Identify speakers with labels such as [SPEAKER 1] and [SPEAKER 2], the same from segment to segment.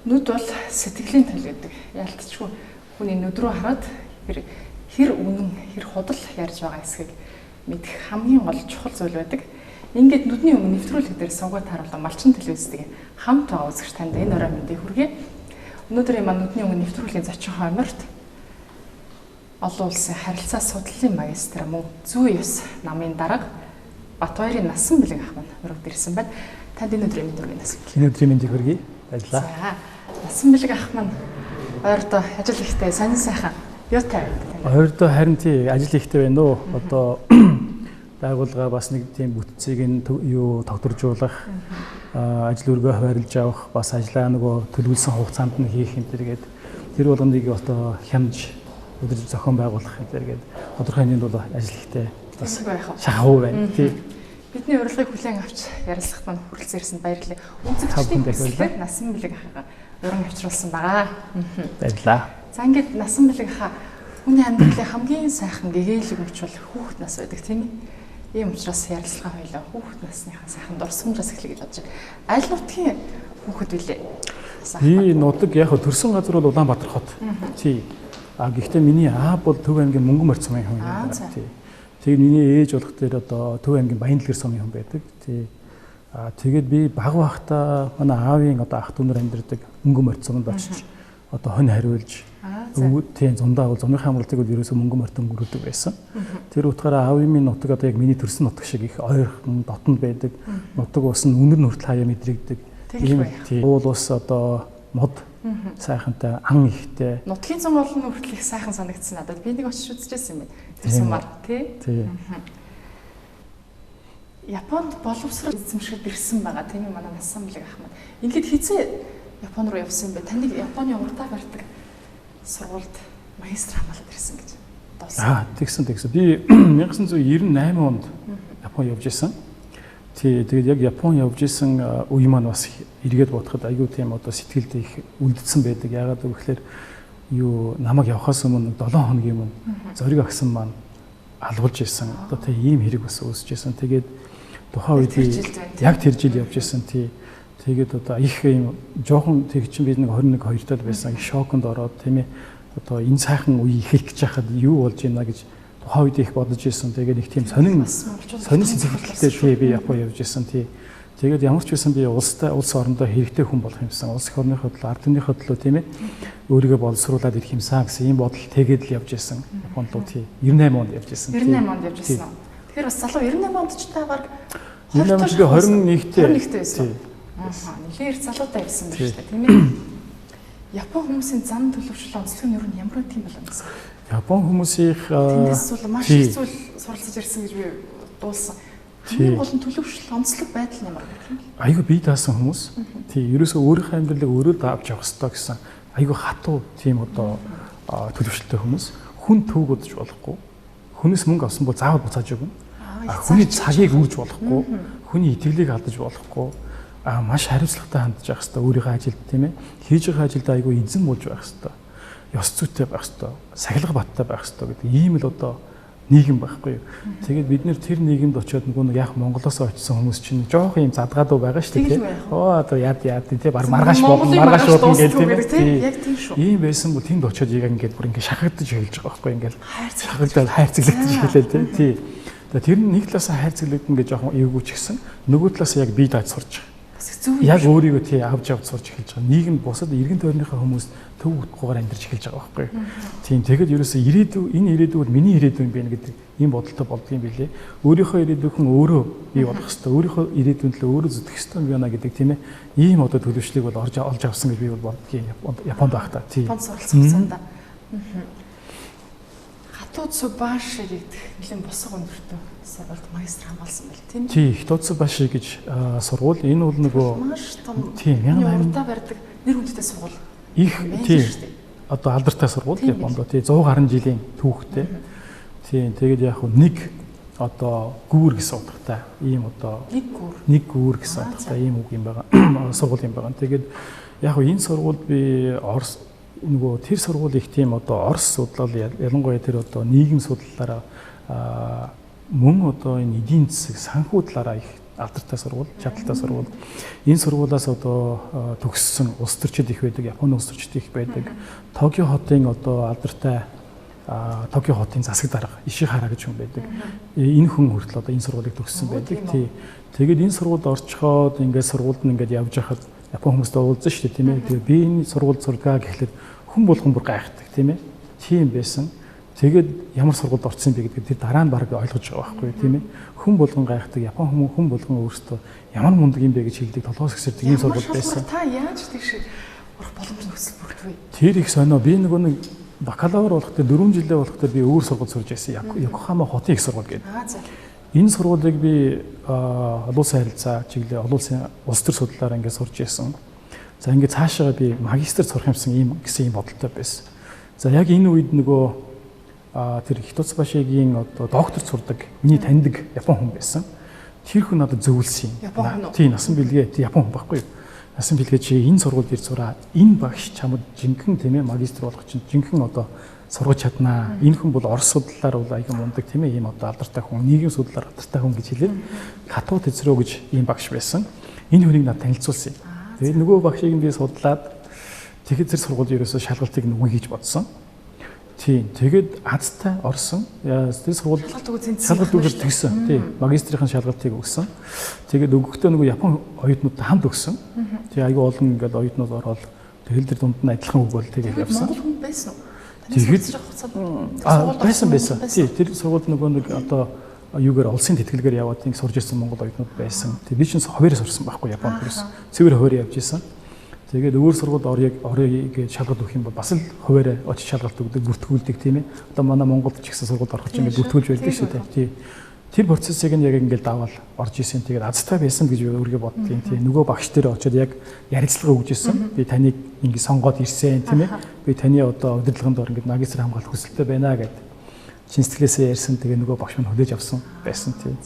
[SPEAKER 1] Нүд бол сэтгэлийн тал гэдэг. Ялцчгүй хүний нүд рүү хараад хэр үнэн, хэр худал ярьж байгаа эсэхийг мэдэх хамгийн гол чухал зүйл байдаг. Ингээд нүдний өмнө нэвтрүүлэг дээр суугаад харуулсан малчин телевизтэй хамт байгаа үзэгч танд энэ орой мэндийг хүргэе. Өнөөдөр маань нүдний өмнө нэвтрүүлгийн зочин хойморт олон улсын харилцаа судлалын магистр мөн зүй ёс намын дарга Батбаярын Насан Бэлэг ах маань өргөд ирсэн байна. Танд энэ өдрийн мэндийг хүргэе.
[SPEAKER 2] Энэ өдрийн мэндийг хүргэе. Баярлалаа.
[SPEAKER 1] За, Насан Бэлэг ах маань ойрдоо ажил ихтэй сонин сайхан юутай байна.
[SPEAKER 2] Ойрдоо харин тий ажил ихтэй байна уу? Одоо байгууллага бас нэг тийм бүтцийг юу тогтворжуулах, ажил үргээ хуваарлаж авах, бас ажлаа нөгөө төлөвлөсөн хугацаанд нь хийх юм тэргээд тэр болгоныг одоо хямж өдөр зохион байгуулах юм тэргээд тодорхой хэмжээнд бол ажил ихтэй бас шахав байна тий.
[SPEAKER 1] Бидний урилгыг хүлээн авч ярилцлагад маань хүрэлцэн ирсэнд баярлалаа. Үзэгчдийн хүслээр Насан Бэлэг ахаа уран авчруулсан байгаа.
[SPEAKER 2] Баярлалаа.
[SPEAKER 1] За ингээд Насан Бэлэг ахаа хүний амьдралын хамгийн сайхан гэгээлэг мөч бол хүүхэд нас байдаг тийм ээ. Ийм учраас ярилцлага хоёлаа хүүхэд насныхаа сайхан дурсамжаас эхлэе гэж бодож байна. Аль нутгийн хүүхэд вүлээ?
[SPEAKER 2] Би нутаг яг төрсэн газар бол Улаанбаатар хот. Тий. Гэхдээ миний аав бол Төв аймгийн Мөнгөн Морь сумын хүн юм байна. Тий. Тэгээд миний ээж болох дээр одоо Төв аймгийн Баянлгэр сумын хүн байдаг. Тий. Тэгээд би баг байхдаа манай аавын одоо ах дүүнэр амьдардаг Мөнгөн Морь суманд очиж одоо хонь хариулж тийм зундаа бол зуны хамралтыг бол ерөөсөө Мөнгөн Морьт өнгөрөөдөг байсан. Тэр утгаараа аавын минь нутаг одоо яг миний төрсэн нутаг шиг их ойрхон дотнд байдаг. Нутаг ус нь үнэр нүртэл хаяа мэдрэгдэг. Тийм тийм. Уул ус одоо мод сайхантай ан ихтэй.
[SPEAKER 1] Нутгийн зам олон нүртэл их сайхан санагдсан надад. Би нэг очиж үзчихсэн юм байна. Тэр сумаар тий. Японд боловсрол эзэмшгэд ирсэн байгаа тийм ээ манай Насан Бэлэг ах маань. Ингээд хизээ Япон руу явсан юм бэ? Таныг Японы урдаа барьдаг сургуульд магистр хамгаалалт ирсэн гэж дууссан.
[SPEAKER 2] Тэгсэн. Би 1998 онд Япон явж исэн. Тэгээд яг Япон явж исэн үе маань бас эргээд бодоход аюу тийм одоо сэтгэлд их үлдсэн байдаг. Яагаад гэвэл юу намайг явахаас өмнө 7 хоногийн өмнө зориг агсан маань албалж исэн. Одоо тийм ийм хэрэг бас үүсэж исэн. Тэгээд тухайн үед яг тэр жил явж исэн. Тэгээд одоо их юм жоохон тэг чинь бид нэг 21 2 тал байсан их шоконд ороод тийм ээ одоо энэ сайхан үе ихэх гэж хахад юу болж байна гэж тухайн үед их бодож ирсэн. Тэгээд их тийм сонин сэтгэлтэй би Япон явж ирсэн тий. Тэгээд ямар ч байсан би улс орондоо хэрэгтэй хүн болох юмсан. Улс их орныхоо төлөө ард түмнийхөө төлөө тийм ээ өөрийгөө боловсруулад ирэх юмсан гэсэн ийм бодол тэгээд л явж ирсэн. Японд руу тий 98 онд явж ирсэн.
[SPEAKER 1] 98 онд явж ирсэн. Тэгэхээр бас залуу 98 онд ч та баг
[SPEAKER 2] 21-т
[SPEAKER 1] байсан. Нэлээд залуутай байсан байна шүү дээ, тийм ээ. Япон хүмүүсийн зам төлөвшөл онцлог нь юу ямар тийм болов гэсэн.
[SPEAKER 2] Япон хүмүүсийн
[SPEAKER 1] тэндээс бол маш их зүйл суралцж ирсэн гэж би дуулсан. Хамгийн гол нь төлөвшөл онцлог байдал ямар гэх юм.
[SPEAKER 2] Айгу бие даасан хүмүүс. Тий, ерөөсөө өөрийнхөө амьдралыг өөрөө даавч явах хэрэгтэй гэсэн. Айгу хатуу тийм одоо төлөвшөлтэй хүмүүс. Хүн төвөг удаж болохгүй. Хүнээс мөнгө авсан бол заавал буцааж өгнө. Хүний цагийг үрж болохгүй. Хүний итгэлийг алдаж болохгүй. Маш хариуцлагатай хандж явах хэрэгтэй өөрийнхөө ажилд тийм ээ хийж байгаа ажилдаа айгүй эзэн болж байх хэрэгтэй ёс зүйтэй байх хэрэгтэй сахилга баттай байх хэрэгтэй гэдэг ийм л одоо нийгэм байхгүй юу тэгээд бид нэр тэр нийгэмд очиод нөгөө яг Монголоос очисон хүмүүс чинь жоох юм задгаадуу байгаа шүү дээ одоо яад тийм баг маргааш болно гэдэг тийм
[SPEAKER 1] яг тийм шүү
[SPEAKER 2] ийм байсан бол тэнд очиод яг ингээд бүр ингээд шахагдаж эхэлж байгаа байхгүй ингээд шахагдаад хайрцаглагдаж эхэлээ тийм тэр нэг талаасаа хайрцаглагдана гэж жоохон эвгүй ч гэсэн нөгөө талаасаа яг бие дааж сурч яг өөрийгөө тий авч сурч эхэлж байгаа. Нийгэм бусад эргэн тойрныхаа хүмүүс төв утгуугаар амьдарч эхэлж байгаа байхгүй юу. Тийм тэгээд ерөөсөө энэ ирээдүй бол миний ирээдүй юм байна гэдэг ийм бодолтой болдго юм билээ. Өөрийнхөө ирээдүйн өөрөө бий болох хэвээр өөрийнхөө ирээдүйн төлөө өөрөө зүтгэх хэвээр юм байна гэдэг тийм ээ. Ийм одоо төлөвшлийг бол олж авсан гэж би бол боддгийн Японд байхдаа. Тийм.
[SPEAKER 1] Японд суралцсан цаанда. Хатуу Цубаши гэдэг нэлийн босго өндөртөө сургуульд магистр хамгаалсан байл тийм ээ.
[SPEAKER 2] Тий, Хатуу Цубаши гэж сургууль энэ бол нөгөө
[SPEAKER 1] маш том
[SPEAKER 2] тийм
[SPEAKER 1] 1800 барьдаг нэр хүндтэй сургууль.
[SPEAKER 2] Их тий. Одоо алдартай сургууль Японд тий 100 гаруй жилийн түүхтэй. Тийм тэгээд яг нэг одоо гүүр гэсэн утгатай ийм одоо нэг гүүр гэсэн утгатай ийм үг юм байгаа. Сургууль юм байгаа. Тэгээд яг энэ сургуульд би Орос нөгөө тэр сургууль их тийм одоо Орос судлал ялангуяа тэр одоо нийгэм судлалаараа мөн одоо энэ эдийн засаг санхүү талаараа их алдартай сургууль, чадaltaй сургууль. Энэ сургуулиас одоо төгссөн улс төрчид их байдаг, Японы улс төрчид их байдаг. Токио хотын одоо алдартай Токио хотын засаг дарга Ишихара гэж хүн байдаг. Энэ хүн хүртэл одоо энэ сургуулийг төгссөн байдаг. Тий. Тэгээд энэ сургуульд орчхоод ингээд сургуульд нь ингээд явж байхад Япон хүмүүстэй уулзсан шүү дээ, тийм ээ. Тэгээд би энэ сургуульд сургаа гэхлээр хүн болгон бүр гайхдаг, тийм ээ. Тийм байсан. Тэгээд ямар сургуульд орсон бэ гэдэг тэр дараа нь баг ойлгож байгаа байхгүй тийм ээ. Хүн болгон гайхдаг, Япон хүн болгон өөрсдөө ямар мундаг юм бэ гэж хэлдэг, толгоос ихсэрдэг ийм сургууль байсан.
[SPEAKER 1] Та яаж тэгш урах боломж нөхцөл бүрдвэ?
[SPEAKER 2] Тэр их сонио. Би нэг бакалавр болохдоо 4 жилээ болохдоо би өөр сургууль сурж байсан. Йокохама хотын их сургууль гэдэг. Энэ сургуулийг би олон улсын харилцаа чиглэлээр олон улсын улс төр судлалаар ингээд сурж байсан. За ингээд цаашаа би магистр сурах юмсан гэсэн бодолтой байсан. За яг энэ үед нөгөө тэр Хитоцубашигийн одоо докторт сурдаг миний таньдаг Япон хүн байсан. Тэр хүн надад зөвлөсөн юм. Тийм насан бэлгээ Япон хүн байхгүй юу? Насан бэлгээ чи энэ сургуульд ирж сураа. Энэ багш чамд жинхэнэ тийм ээ магистр болох чинь жинхэнэ одоо сургаж чаднаа. Энэ хүн бол орос судлалаар бол аягүй мундаг тийм ээ ийм одоо алдартай хүн, нийгэм судлалаар алдартай хүн гэж хэлээд Хатуу Тэцрөө гэж ийм багш байсан. Энэ хүнийг надад танилцуулсан юм. Тэгээд нөгөө багшийг би судлаад тэгэхэд тэр сургуулийн ерөөсөө шалгалтыг нүгэн хийж бодсон. Тийм. Тэгээд Азтай орсон. Тэр сургууль шалгалт өгөх тэгсэн. Тийм. Магистрийн шалгалтыг өгсөн. Тэгээд өгөхдөө нөгөө Япон оюутнууд хамт өгсөн. Тэгээ аягүй олон ингээд оюутнууд ороод тэгэл тэр дунд нь адилхан өгөөл тэгээд явсан.
[SPEAKER 1] Монгол хүн байсан уу?
[SPEAKER 2] Тэгээд байсан. Тийм. Тэр сургуульд нөгөө нэг одоо юугаар улсын тэтгэлгээр яваад ингэ сурж ирсэн монгол оюутнууд байсан. Тэгээд би чинь хуваарьс орсон байхгүй Японд төрсөн. Цэвэр хуваар явж исэн. Тэгээд өөр сургуульд орё гэж шалгалт өгөх юм бол бас л хуваарь очиж шалгалт өгдөг, бүртгүүлдэг тийм ээ. Одоо манай Монголд ч гэсэн сургуульд орох чинь ингэ бүртгүүлж байдаг шүү дээ. Тийм. Тэр процессыг нь яг ингэ даваал орж исэн. Тэгээд Азтай байсан гэж өөргөө боддгийн тийм. Нөгөө багш дээр очиод яг ярилцлага өгж исэн. Би таныг ингэ сонгоод ирсэн тийм ээ. Би таны одоо удирдлаганд ор ингэ магистр хамгаалах хүсэлтэй байна гэд чин сэтгэлээсээ ярьсан. Тэгээ нөгөө багш минь хүлээж авсан байсан тийм.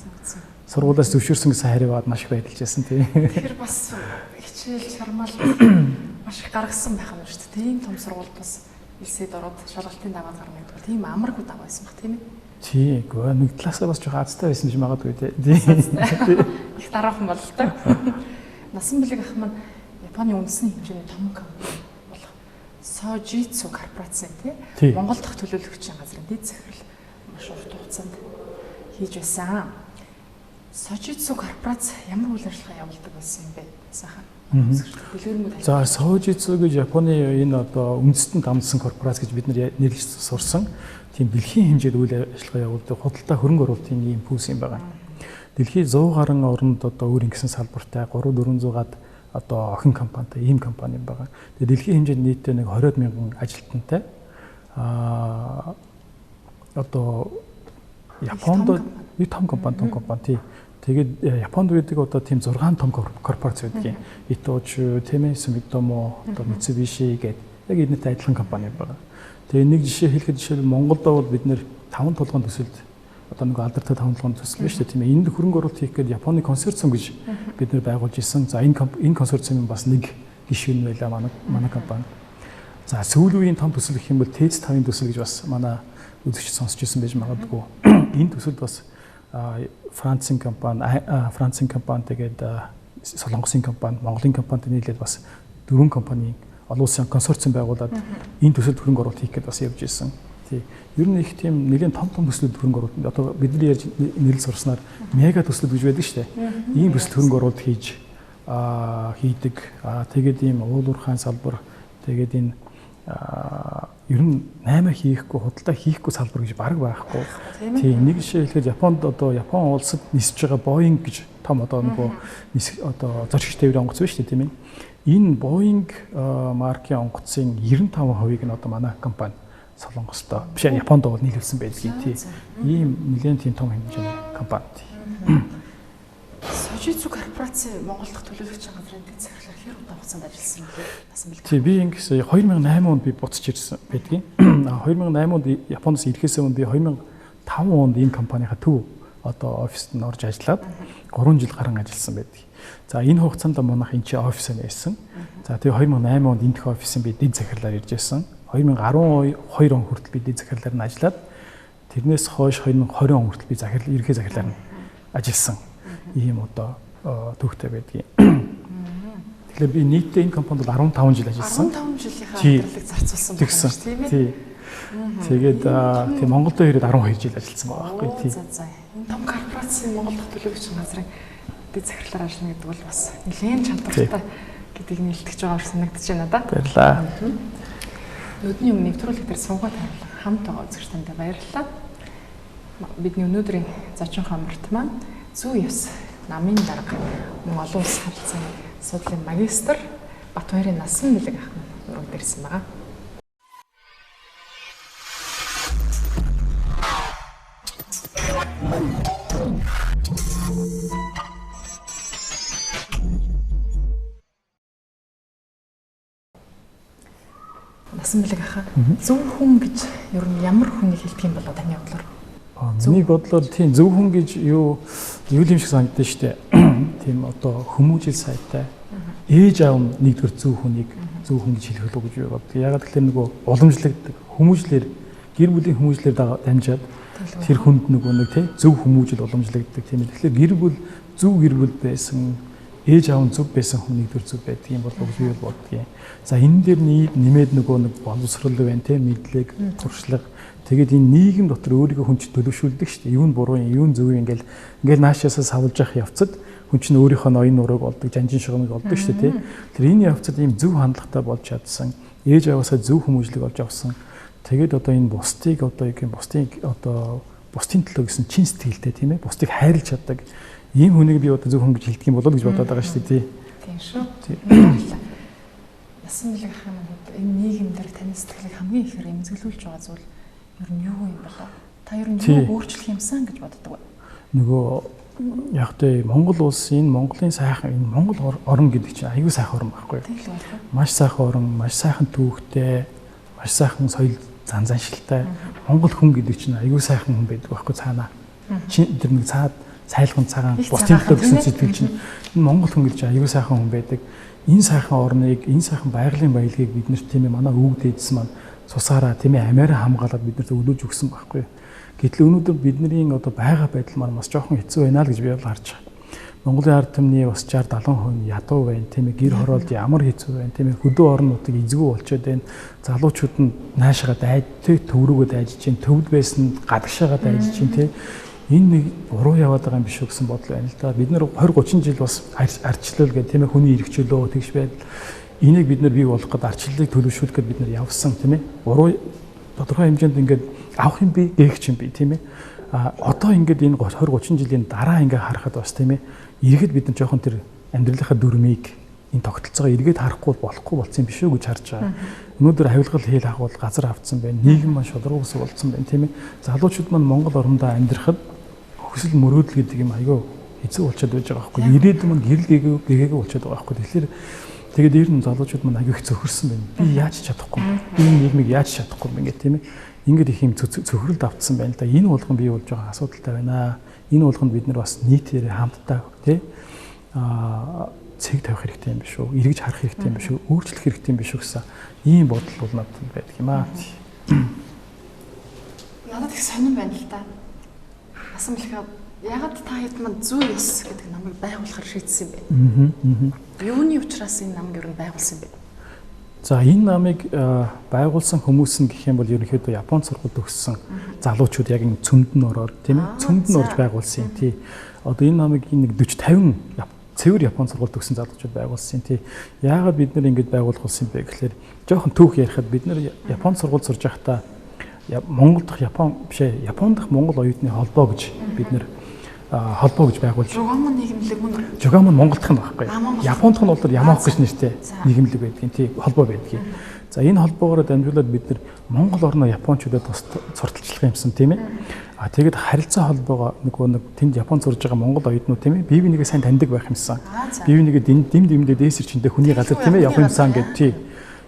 [SPEAKER 2] Сургуулиас зөвшөөрсөн гэсэн хариуад маш их баярлж байсан тийм.
[SPEAKER 1] Тэр бас хичээл шармал маш их гаргасан байх юм шүү дээ. Тийм том сургуульд бас элсэд ороод шалгалтын даваад гарна гэдэг бол тийм амаргүй даваа байсан баг тийм ээ.
[SPEAKER 2] Тийм гоо нэг талаасаа бас жоохон азтай байсан гэж магадгүй тийм.
[SPEAKER 1] Их дараахан бололтой. Насан бэлэг ах маань Японы үндэсний хэмжээний том компани болох Сожитсу корпорац тийм Монгол дахь төлөөлөгчийн газрын дэд захирал маш урт хугацаанд хийж байсан. Сожитсу корпорац ямар үйл ажиллагаа явуулдаг байсан юм бэ? Сайхан. За Сожитсу гэж Японы энэ одоо үндэстэн дамжсан корпорац гэж бид нэрлэж сурсан. Тийм дэлхийн хэмжээд үйл ажиллагаа явуулдаг худалдаа хөрөнгө оруулалтын ийм пүүс юм байна. Дэлхийн 100 гаруй орнд одоо өөр ингэсэн салбартай 300-400-аад одоо охин компанитай ийм компани юм байна. Тэгээ дэлхийн хэмжээнд нийтдээ нэг 20,000 ажилтнтай одоо Японд нэг том компани. Тэгээд Японд байдаг одоо тийм 6 том корпорац байдаг юм. Иточ, тийм ээ, Sumitomo, одоо Mitsubishi гэдэг яг энэтэй адилхан компани байна. Тэгээ нэг жишээ хэлэхэд жишээл Монголд бол бид нэр 5 толгойн төсөлд одоо нэг алдартай 5 толгойн төсөл биш үү тийм ээ. Энд хөрөнгө оруулалт хийх гээд Японы консорциум гэж бид нэр байгуулж ирсэн. За энэ консорциумын бас нэг гишүүн байлаа манай компани. За сүүлийн үеийн том төсөл гэх юм бол TEZ-5-ын төсөл гэж бас манай үзэгч сонсч ирсэн байж магадгүй. Энэ төсөлд бас Францын компани тэгээд Солонгосын компани, Монголын компанитай нийлээд бас 4 компани олон улсын консорциум байгуулад энэ төсөлд хөрөнгө оруулалт хийх гээд бас явж ирсэн. Тий. Ер нь их тийм нэгэн том төслөд хөрөнгө оруулалт одоо бидний ярьж нэрлэл сурснаар мега төслөд гэж байдаг шүү дээ. Ийм төсөл хөрөнгө оруулалт хийдэг. Тэгээд ийм уулуурхайн салбар тэгээд энэ ер нь 8 хийхгүй худалдаа хийхгүй салбар гэж баг байхгүй. Тийм нэг жишээ хэлэхэд Японд одоо Япон улсад нисэж байгаа Boeing гэж том одоо нөгөө одоо зорчигч тээврийн онгоц байна шүү дээ тийм ээ. Энэ Boeing маркийн онгоцын 95%-ийг нь одоо манай компани Солонгостой биш Японд бол нийлүүлсэн байдгийг тийм. Ийм нэгэн тийм том хэмжээний компани. Сожитсу корпорац Монгол дахь төлөөлөгчийн газрын дэд захирлаар хэр удаан хугацаанд ажилласан бэ? Насан бэлэг.
[SPEAKER 2] Тийм би ингэсэн 2008 онд би буцаж ирсэн байдгийн. 2008 онд Японоос ирэхээс өмнө би 2005 онд энэ компанийхаа төв одоо оффист нь орж ажиллаад 3 жил гарan ажилласан байдаг. За энэ хугацаанд манайх энэ чи оффис нээсэн. За тэгээ 2008 онд энэ дэх офисын би дэд захирлаар ирж байсан. 2012 он хүртэл би дэд захирлаар нь ажиллаад тэрнээс хойш 2020 он хүртэл би ерхий захирлаар нь ажилласан. ийм одоо төвхтэй байдгийг. Тэгэхээр би нийтдээ энэ компанид 15 жил ажилласан.
[SPEAKER 1] 15 жилийнхаа амьдралыг зарцуулсан байна шүү тийм ээ.
[SPEAKER 2] Тэгээд тийм Монголд ирээд 12 жил ажилласан байгаа байхгүй тий.
[SPEAKER 1] За. Энэ том корпорацийн Монгол дахь төлөөлөгч газрын дэд захирлаар ажиллана гэдэг бол бас нэлээд чадвартай гэдгийг нэлтгэж байгаа шиг санагдаж байна да.
[SPEAKER 2] Баярлалаа.
[SPEAKER 1] Нүдний өмнө нэвтрүүлэг дээр суугаад тавилан хамт байгаа үзэгчдэндээ баярлалаа. Бидний өнөөдрийн зочин хамарт маань зүү ёс намын дарга мөн олон улс харилцааны судлалын магистр Батбаярын Насан Мэлэг ах маань ураг дээрсэн байгаа. Насан Мэлэг ах зөв хүн гэж ер нь ямар хүнийг хэлдэг юм болоо таны бодлоор?
[SPEAKER 2] Миний бодлоор тийм зөв хүн гэж юу юм шиг санагдаж штэ. Тийм одоо хүмүүжил сайтай ээж аав нэгдүгээр зөв хүнийг зөв хүн гэж хэлэх үү гэж би боддог. Ягаад гэвэл нөгөө уламжлагддаг хүмүүжлэр гэр бүлийн хүмүүжлэр дамжаад тэр хүнд нөгөө нэг тий зөв хүмүүжил уламжлагддаг тийм. Тэгэхээр гэр бүл зөв гэр бүл байсан ээж аав зөв байсан хүн нэгдүгээр зөв байдаг юм болов уу гэж би боддгийн. За энэ дээр нэмээд нөгөө нэг боловсрол байна тий мэдлэг туршлага. Тэгээд энэ нийгэм дотор өөрийгөө хүн чинь төлөвшүүлдэг шүү дээ. Юу нь буруу юм, юу нь зөв юм ингээл наашаасаа савлж явах явцад хүн чинь өөрийнхөө ноён нураг олдог, жанжин шугамыг олдог шүү дээ, тий. Тэр энэ явцад ийм зөв хандлагатай болж чадсан, ээж аваасаа зөв хүмүүжлэг олж авсан. Тэгээд одоо энэ бусдыг одоо юу юм бусдын төлөө гэсэн чин сэтгэлтэй тийм ээ, бусдыг хайрлаж чаддаг ийм хүнийг би одоо зөв хүн гэж хэлдэг юм болоо гэж бодоод байгаа шүү дээ, тий.
[SPEAKER 1] Тийм шүү. Насан Мэлэг ах маань энэ нийгэмдэр таны сэтгэлийг хамгийн ихээр эмзэглүүлж байгаа зүйл ер нь юу юм болоо? Та ер нь юу өөрчлөх юмсан гэж боддог вэ? Нөгөө яг тэ Монгол улсын Монголын сайхан энэ Монгол орн гэдэг чинь аюул сайхан орн байхгүй юу? Маш сайхан орн, маш сайхан түүхтэй, маш сайхан соёл заншилтай. Монгол хүн гэдэг чинь аюул сайхан хүн байдаг байхгүй цаанаа. Тэр нэг цайлган цагаан бусдын төлөө гэсэн сэтгэл чинь энэ Монгол хүн гэж аюул сайхан хүн байдаг. Энэ сайхан орныг, энэ сайхан байгалийн баялагийг бид нэр тийм ээ манай өвөг дээдс маань цусаараа тийм ээ амиараа хамгаалаад бид нарт өгүүлж өгсөн байхгүй. Гэтэл өнөөдөр бидний одоо байгаа байдал маань бас жоохон хэцүү байна л гэж би бол харж байгаа. Монголын ард түмний бас 60-70% ядуу байна тийм ээ, гэр хороолт ямар хэцүү байна тийм ээ, хөдөө орнуудыг эзгүй болчиход байна. Залуучууд нь наашаага төврөгөө дайжиж чинь, төвд байсан гадагшаага дайжиж чинь тийм энэ нэг буруу яваад байгаа юм биш үү гэсэн бодол байна л да. Бид нар 20-30 жил бас арчлал гэх тийм ээ хүний эрхчлөө тэгш байдал. Энийг бид нар бий болгох гээд арчлалыг төлөвшүүлэх гээд бид нар явсан тийм ээ. Буруу тодорхой хэмжээнд ингээд авах юм би, гээх юм би тийм ээ. Одоо ингээд энэ 20-30 жилийн дараа ингээд харахад бас тийм ээ. Иргэд бид нар жоохон тэр амьдралынхаа дүрмийг энэ тогтолцоогоо эргээд харахгүй болохгүй болсон юм биш үү гэж харж байгаа. Өнөөдөр хавилгал хэл хагуул газар автсан байна. Нийгэм маань шударгуус болсон байна тийм ээ. Залуучууд маань Монгол орондоо амьдрахад хүсэл мөрөөдөл гэдэг юм аягүй хэцүү болчиход байж байгаа байхгүй. Ирээдүйн маань гэрэл гээгээ болчиход байгаа байхгүй. Тэгэхээр тэгээд ер нь залуучууд маань аягүй их цөхөрсөн байна. Би яаж чадахгүй. Би энэ нийгмийг яаж чадахгүй юм ингээд тийм ээ. Ингээд их юм цөхрөлд автсан байна л да. Энэ болгон бий болж байгаа асуудалтай байна. Энэ болгонд бид нар бас нийтээр хамтдаа тий цэг тавих хэрэгтэй юм биш үү? Эргэж харах хэрэгтэй юм биш үү? Өөрчлөх хэрэгтэй юм биш үү гэсэн ийм бодол бол надад байдаг юм аа. Надад их сонирн байна л да. Насан Мэлэг ягаад та хэд манд зүү ёс гэдэг намыг байгуулахар шийдсэн юм бэ? Юуны учраас энэ намыг ер нь байгуулсан юм бэ?
[SPEAKER 2] За энэ намыг байгуулсан хүмүүс нь гэх юм бол ерөнхийдөө Японд сургуульд төгссөн залуучууд яг энэ цөмд нь ороод тийм ээ цөмд нь орж байгуулсан юм тий. Одоо энэ намыг нэг 40-50 цэвэр Японд сургуульд төгссөн залуучууд байгуулсан тий. Яагаад бид нэр ингэж байгуулсан бэ гэхээр жоохон түүх ярихад бид нэр Японд сургуульд сурж байхдаа Монгол дахь Япон биш ээ Японд дахь Монгол оюутны холбоо гэж бид нэр холбоо гэж байгуулж
[SPEAKER 1] Жогамон нийгэмлэг мөн
[SPEAKER 2] Жогамон Монгол дахь нь байхгүй. Японд дахь нь бол Ямаах гэж нэртэй нийгэмлэг байдгийн тий холбоо байдгийн. За энэ холбоогоор дамжуулаад бид нар Монгол орноо Япончуудад сурталчлах юмсан тийм ээ. Тэгээд харилцаа холбоогоо нэг тэнд Японд сурж байгаа Монгол оюутнууд тийм ээ бие бинийгээ сайн таньдаг байх юмсан. Бие бинийгээ дэм дэмдээ дээсэр чиндээ хүний газар тийм ээ явах юмсан гэдэг тий.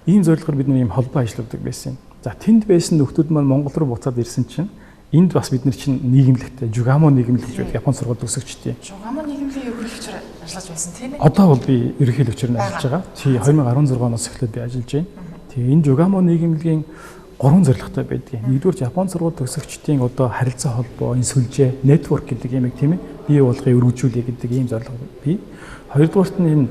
[SPEAKER 2] Ийм зорилгоор бид нар ийм холбоо ажилладаг байсан юм. За тэнд байсан нөхдүүд маань Монгол руу буцаад ирсэн чинь энд бас бид нар чинь нийгэмлэгтэй Жугамо нийгэмлэг гэж байдаг Японд сургууль төгсөгчтэй.
[SPEAKER 1] Жугамо нийгэмлэгийн ерөнхийлөгчөөр ажиллаж байсан тийм ээ.
[SPEAKER 2] Одоо бол би ерөнхийлөгчөөр нь ажиллаж байгаа. Тий 2016 оноос эхлээд би ажиллаж байна. Тэгээ энэ Жугамо нийгэмлэгийн 3 зорилготой байдаг. Нэгдүгээр Японд сургууль төгсөгчдийн одоо харилцаа холбоо, энэ сүлжээ, network гэдэг юм тийм ээ бий болгохыг өргөжүүлэе гэдэг ийм зорилго бий. Хоёрдугаарт нь энэ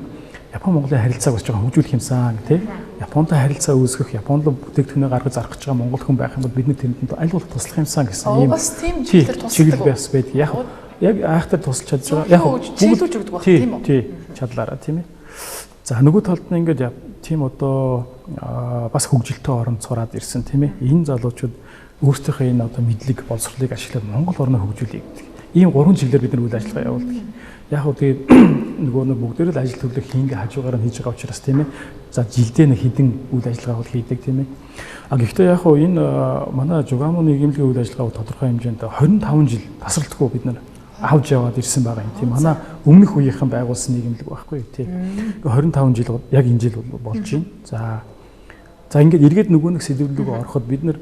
[SPEAKER 2] Япон-Монголын харилцааг бас жоохон хөгжүүлэх юмсан тий. Японтой харилцаа үүсгэх, Японд бүтээгдэхүүнээ гаргаж зарах гэж байгаа монгол хүн байх юм бол бид тэрэнд аль болох туслах юмсан гэсэн ийм
[SPEAKER 1] бас тийм чиглэл
[SPEAKER 2] бас байдаг. Яг айхтар тусалж чадж байгаа. Яг
[SPEAKER 1] чиглүүлж өгдөг байх тийм үү?
[SPEAKER 2] Тий, чадлаараа тийм ээ. За нөгөө талд нь ингээд тийм одоо бас хөгжилтэй оронд сураад ирсэн тийм ээ. Энэ залуучууд өөрсдийнхөө энэ одоо мэдлэг боловсролыг ашиглаад Монгол орноо хөгжүүлэх гэдэг. Ийм 3 чиглэлээр бид нар үйл ажиллагаа явуулдаг. Яг уу тэгээд нөгөө нэг бүгдээр л ажил төлөв хийнгээ хажуугаар нь хийж байгаа учраас тийм ээ. За жилдээ нэг хэдэн үйл ажиллагаа бол хийдэг тийм ээ. Гэхдээ яг уу энэ манай Жугамо нийгэмлэгийн үйл ажиллагаа тодорхой хэмжээнд 25 жил тасралтгүй бид нар авж яваад ирсэн байгаа юм тийм. Манай өмнөх үеийнхэн байгуулсан нийгэмлэг байхгүй тийм. 25 жил яг энэ жил болж байна. За ингээд эргээд нөгөө нэг сэдвлүүгөө ороход бид нар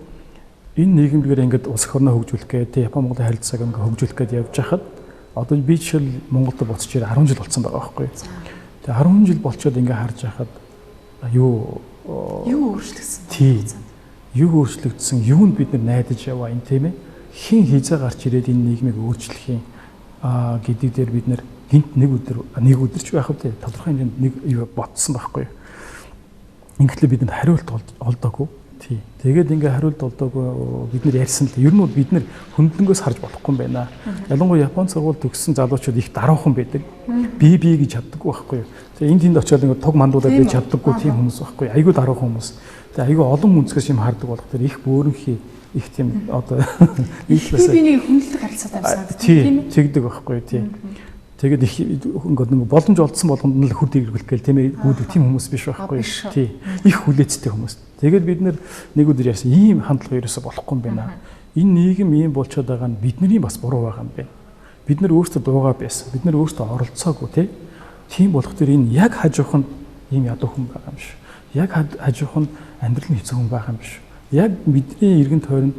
[SPEAKER 2] энэ нийгэмлэгээр ингээд улс орноо хөгжүүлэх гэдэг Япон-Монголын харилцааг ингээд хөгжүүлэх гэдэг явж хахад одоо би жишээл Монголд буцаж ирээ 10 жил болсон байгаа байхгүй. Тэгээ 10 жил болчоод ингээд харж байхад юу
[SPEAKER 1] өөрчлөгдсөн.
[SPEAKER 2] Тийм. Юу өөрчлөгдсөн? Юунд бид нар найдаж яваа юм тийм ээ? Хин хийзээ гарч ирээд энэ нийгмийг өөрчлөх юм гэдэг дээр бид нар гинт нэг өдөр ч байх үү тодорхой хэмжээнд нэг юу ботсон байхгүй. Ингээд л бидэнд хариулт олдоогүй. Тий. Тэгээд ингээ хариулт олдоогүй бид нар ярьсан л ер нь бол бид нар хөндлөнгөөс харж болохгүй юм байна. Ялангуяа Японы сургууль төгссөн залуучууд их даруухан байдаг. Би гэж чаддаггүй байхгүй юу. Тэгээ энд тэнд очиод ингээ туг мандуулаад би чаддаггүй тийм хүмүүс байхгүй. Айгүй даруухан хүмүүс. Тэгээ айгүй олон үнцгээс юм хардаг болох тэр их бөөрөнхий их тийм одоо
[SPEAKER 1] их би нэг хөндлөлт харилцаатай байсан
[SPEAKER 2] тийм тэгдэг байхгүй тий. Тэгээд их ингээд нэг боломж олдсон болгонд нь л хүр дээргүүлэх гээл тийм ээ гүйдэг тийм хүмүүс биш байхгүй тий. Их хүлээцтэй хүмүүс. Тэгээд бид нэг өдөр яасан ийм хандлага ерөөсө болохгүй юм байна. Энэ нийгэм ийм болчиход байгаа нь бидний бас буруу байгаа юм байна. Бид нар өөрсдөө дуугаа байсан. Бид нар өөрсдөө оролцоогүй тий. Тийм болох тэр энэ яг хажууханд ийм ядуу хүн байгаа юм шиг. Яг хажууханд амьдрал нь хэцүү хүн байгаа юм биш. Яг бидний эргэн тойронд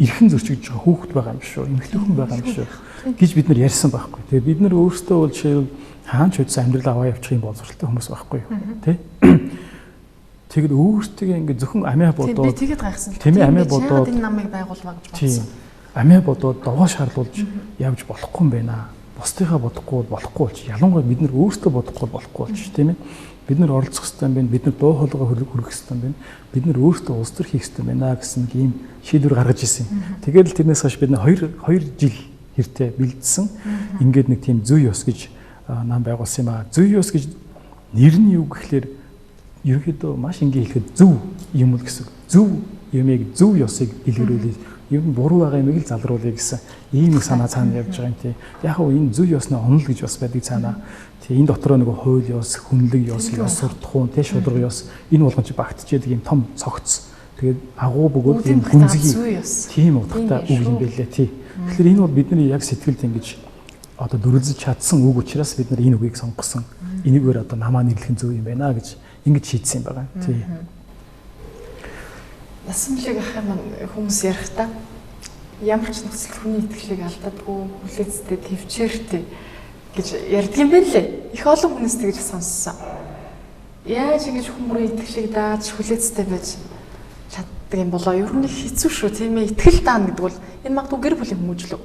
[SPEAKER 2] эрхэн зөрчигдөж байгаа хүүхэд байгаа юм шүү. Эмэгтэй хүн байгаа юм шүү гэж бид нар ярьсан байхгүй. Тэгээ бид нар өөрсдөө бол жишээл хаан ч үдсэн амьдрал аваа явуучих юм боловсралтай хүмүүс байхгүй юу. Тэ? Тэгэд өөртөө ингээд зөвхөн амиа бодоод
[SPEAKER 1] би тэгээд гайхсан.
[SPEAKER 2] Тийм амиа бодоод
[SPEAKER 1] энэ намыг байгуулваа гэж бодсон.
[SPEAKER 2] Амиа бодоод довоо шаарлуулж явж болохгүй юм байна. Бусдынхаа бодохгүй болохгүй болч ялангуяа бид нар өөрсдөө бодохгүй болохгүй болч тийм ээ. Бид нар оролцох хэрэгтэй юм байна. Бид нар дуу хоолойгоо хөргөх хэрэгтэй юм байна. Бид нар өөрсдөө улс төр хийх хэрэгтэй байна гэсэн ийм шийдвэр гаргаж ирсэн. Тэгээд л тэрнээс хойш бид нар 2 жил хэртэ бэлдсэн. Ингээд нэг тийм зүй ёс гэж нам байгуулсан юм аа. Зүй ёс гэж нэр нь юу гэхлээр ерөнхийдөө маш энгийн хэлэхэд зөв юм л гэсэн. Зөв юмыг зөв ёсыг илэрүүлээ. Юм буруу байгаа юмыг л залруулъя гэсэн ийм санаа цаана явж байгаа юм тий. Яг нь энэ зөв ёсны онол гэж бас байдаг цаана. Тий энэ дотроо нэг хууль ёс, хүнлэг ёс, ёс суртахуун, тий шударга ёс энэ болгон чи багтчихэдэг юм том цогц. Тэгээд агуу бөгөөд энэ гүнзгий тийм утгатай үг юм байлээ тий. Тэгэхээр энэ бол бидний яг сэтгэлд ингэж одоо дүрлэж чадсан үг учраас бид нар энэ үгийг сонгосон. Энийгээр одоо намаа нэрлэх нь зөв юм байна гэж ингэж шийдсэн юм байна. Тий.
[SPEAKER 1] Ясамлыг ахын хүмүүс ярихдаа ямар ч нөхцөл хүний итгэлийг алдадаггүй, хүлээцтэй, төвчээртэй гэж ярьдаг юм байна лээ. Их олон хүмүүс тэгж сонссон. Яаж ингэж хүмүүрийн итгэлийг дааж хүлээцтэй байж чаддаг юм болоо? Ер нь хэцүү шүү, тийм ээ. Итгэл даана гэдэг бол энэ магадгүй гэр бүлийн хүмүүжлөө.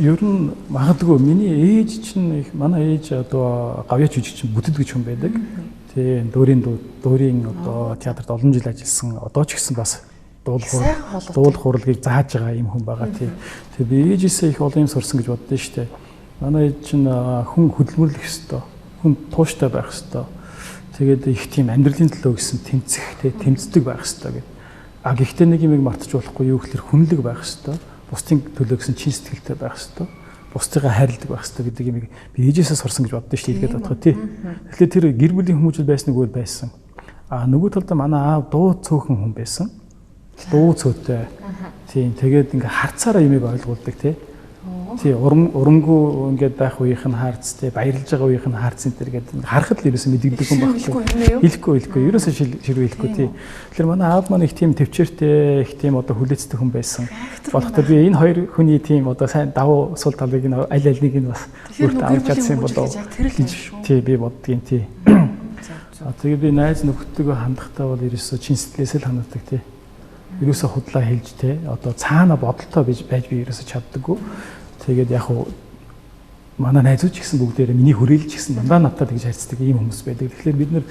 [SPEAKER 2] Ер нь магадгүй миний ээж чинь манай ээж одоо гавьяач жүжигч бүтэд гэж хүн байдаг. Тийм дуурийн одоо театрт олон жил ажилласан. Одоо ч гэсэн бас дуул хурлыг зааж байгаа юм хүн байгаа тийм. Тэгээ би ээжээсээ их олон юм сурсан гэж боддоо штэ. Манай ээж чинь хүн хөдөлмөрлөх ёстой. Хүн тууштай байх ёстой. Тэгээд их тийм амьдралын төлөө гэсэн тэмцэх тэмцдэг байх ёстой гэдэг. Гэхдээ нэг юм мартаж болохгүй юу гэхээр хүнлэг байх ёстой. Бусдын төлөө гэсэн чин сэтгэлтэй байх ёстой. Бусдыгаа хайрладаг байх хэрэгтэй гэдэг юмыг би ээжээсээ сурсан гэж боддоо шүү дээ илгээд бодоход тий. Тэгэхээр тэр гэр бүлийн хүмүүжил байсныг үл байсан. Нөгөө талдаа манай аав дуу цөөхөн хүн байсан. Дуу цөөтэй. Тийм тэгээд ингээ харцаараа юмыг ойлгуулдаг тий. Тий урангуу ингээд байх үеийнх нь хаарц тий баярлж байгаа үеийнх нь хаарц энэ төр гэдэг харахад л ерөөсөө мэдэгдэх юм байна. Хэлэхгүй ерөөсөө ширвээ хэлэхгүй тий. Тэгэхээр манай аав маань их тийм төвчээртэй их тийм одоо хүлээцтэй хүн байсан. Болохтой би энэ хоёр хүний тийм одоо сайн давуу сул талыг нь аль алийг нь бас өөртөө авч чадсан болоо гэж тий би боддгийн тий. Тэгээд би найз нөхдөдөө хандахтаа бол ерөөсөө чин сэтгэлээс л ханддаг тий. Ерөөсөө худлаа хэлж тий одоо цаана бодолтой байж би ерөөсөө чаддаггүй. Тэгээд яг уу манай найзууд ч гэсэн бүгдээрээ миний хүрээлж гэсэн дандаа надад тэгж харьцдаг ийм хүмүүс байдаг. Тэгэхээр бид нэр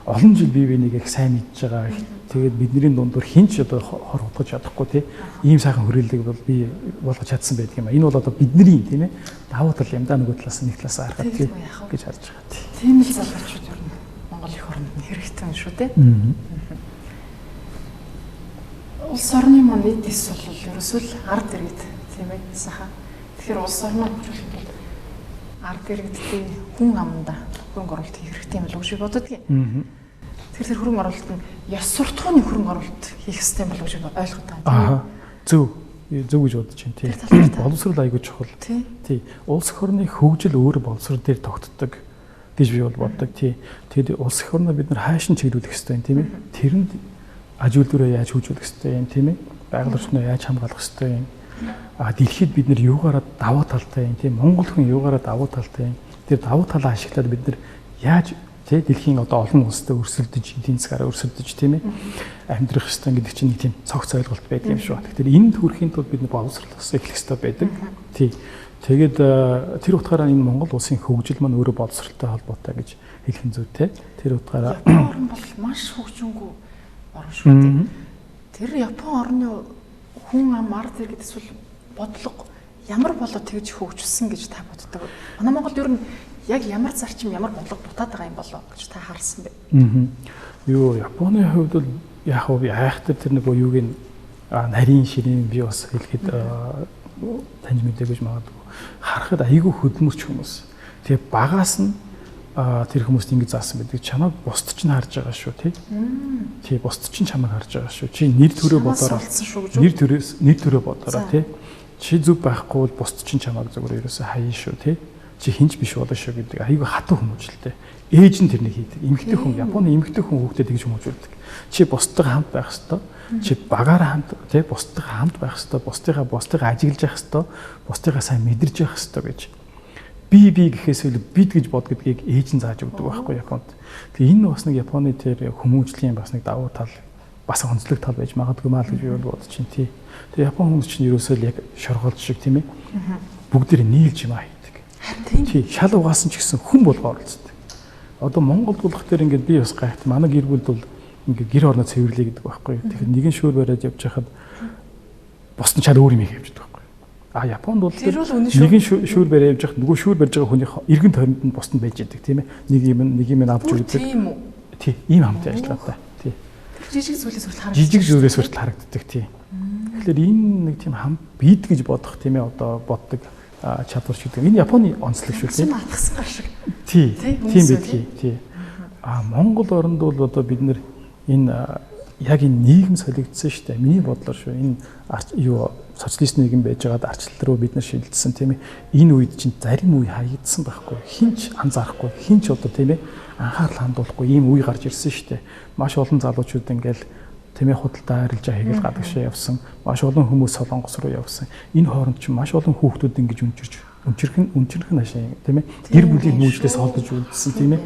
[SPEAKER 2] олон жил бие биенийг их сайн мэдж байгаа. Тэгээд бидний дундуур хинч одоо хор утгаж чадахгүй тий. Ийм сайхан хүрээлэг бол би болгож чадсан байдаг юм а. Энэ бол одоо бидний тийм ээ давуу тал юм да нөгөө талаас нэг талаас харахад тий гэж харж байгаа тий.
[SPEAKER 1] Тийм л залуучууд ер нь Монгол их оронд хэрэгтэй юм шүү тий. Улс орны маань нийт эс бол ерөөсөө л ард иргэд тийм ээ сайхан. Тэгэхээр улс орноо хөгжүүлэх бол ард иргэдтэй хүн аманда хөрөнгө оруулалт хийх хэрэгтэй юм болов уу гэж боддгийн. Тэгэхээр хөрөнгө оруулалт нь ёс суртахууны хөрөнгө оруулалт хийх хэрэгтэй болов уу гэж ойлгоод байгаа.
[SPEAKER 2] Зөв гэж бодож байна тий. Боловсрол аягүй чухал. Тий. Улс орны хөгжил өөр боловсрол дээр тогтдог гэж би бол боддог тий. Тэгэд улс орноо бид нар хаашин чиглүүлэх хэрэгтэй юм тийм ээ. Тэрэнд аж үйлдвэрээ яаж хөгжүүлэх хэрэгтэй юм тийм ээ. Байгаль орчноо яаж хамгаалах хэрэгтэй юм. Дэлхийд бид нар юугаараа давуу талтай юм тийм Монгол хүн юугаараа давуу талтай юм. Тэр давуу талаа ашиглаад бид нар яаж тий дэлхийн одоо олон улстай өрсөлдөж эдийн засгаараа өрсөлдөж тийм ээ амьдрах хэрэгтэй гэдэг чинь нэг тийм цогц ойлголт байдаг юм шүү. Тэгэхээр энд хүрэхийн тулд бид нар боловсролоос эхлэх хэрэгтэй байдаг. Тий. Тэгээд тэр утгаараа энэ Монгол улсын хөгжил маань өөрөө боловсролтой холбоотой гэж хэлэх нь зүйтэй. Тэр утгаараа
[SPEAKER 1] Япон орн бол маш хөгжингүй орн шүү дээ. Тэр Япон орны хүн ам ард иргэд эсвэл бодлого ямар болоод тэгж хөгжүүлсэн гэж та боддог. Манай Монголд ер нь яг ямар зарчим ямар бодлого дутаад байгаа юм болоо гэж та харсан бэ?
[SPEAKER 2] Юу Японы хувьд бол яг уу айхтар тэр нэг юуг нь нарийн ширийн би бас хэлэхэд таньж мэдээ гэж магадгүй харахад айгүй хөдөлмөрч хүмүүс. Тэгээ багаас нь тэр хүмүүст ингэж заасан байдаг. Чамайг бусд ч нь харж байгаа шүү тий. Тий бусд ч нь чамайг харж байгаа шүү. Чи нэр төрөө бодороо. Нэр төрөө бодороо тий. Чи зүг байхгүй бол бусд ч нь чамайг зөвөр ерөөсөө хаяа шүү тий. Чи хинч биш болоо шүү гэдэг. Айгүй хатуу хүмүүжлээ. Ээж нь тэрнийг хийдэг. Эмэгтэй хүн Японы эмэгтэй хүн хүүхдэд тэгж хүмүүжүүлдэг. Чи бусдаа хамт байх ёстой. Чи багаараа хамт тий бусдаа хамт байх ёстой. Бусдыгаа ажиглаж явах ёстой. Бусдыгаа сайн мэдэрж явах ёстой гэж. Би гэхээс илүү бид гэж бод гэдгийг ээж нь зааж өгдөг байхгүй Японд. Тэгээ энэ бас нэг Японы тэр хүмүүжлийн бас нэг давуу тал бас онцлог тал байж магадгүй маа гэж би бодож чинь тий. Тэгээ Япон хүмүүс чинь ерөөсөө л яг шоргоолж шиг тийм ээ. Бүгдээр нийлж юм аа хийдэг. Тий шал угаасан ч гэсэн хүн болго оролцдог. Одоо Монголд болох дээр ингээд би бас гайхт манай гэр бүлд бол ингээд гэр орноо цэвэрлэе гэдэг байхгүй. Тэгэхээр нэгэн шүүр бариад явж хахад бос нь чад өөр юм хийвчдэг. Японд бол нэгэн шүүр бариад явж хахад нөгөө шүүр барьж байгаа хүний эргэн тойронд нь босд нь байж идэг тийм ээ. Нэг юм авч өгдөг. Тий ийм хамтын ажиллагаатай. Тий. Жижиг зүйлээс хүртэл харагддаг тий. Тэгэхээр энэ нэг тийм хам бид гэж бодох тийм ээ одоо боддог чадвар шиг. Энэ Японы онцлог шүү тийм.
[SPEAKER 1] Матгсан гар шиг.
[SPEAKER 2] Тий. Тийм байдгийг тий. Монгол оронд бол одоо бид нэр энэ яг энэ нийгэм солигдсон шүү дээ. Миний бодлоор шүү. Энэ юу социалист нийгэм байжгаад арчлал руу бид нар шилжсэн тийм ээ. Энэ үед чинь зарим үе хаягдсан байхгүй. Хинч анзаарахгүй. Хинч одоо тийм ээ анхаарал хандуулахгүй ийм үе гарч ирсэн шүү дээ. Маш олон залуучууд ингээл тийм ээ худалдаа арилжаа хийгээл гадагшаа явсан. Маш олон хүмүүс Солонгос руу явсан. Энэ хооронд чинь маш олон хүүхдүүд ингэж өнчирх нь хашаа тийм ээ. Гэр бүлийн нөөцлөөс холдож үлдсэн тийм ээ.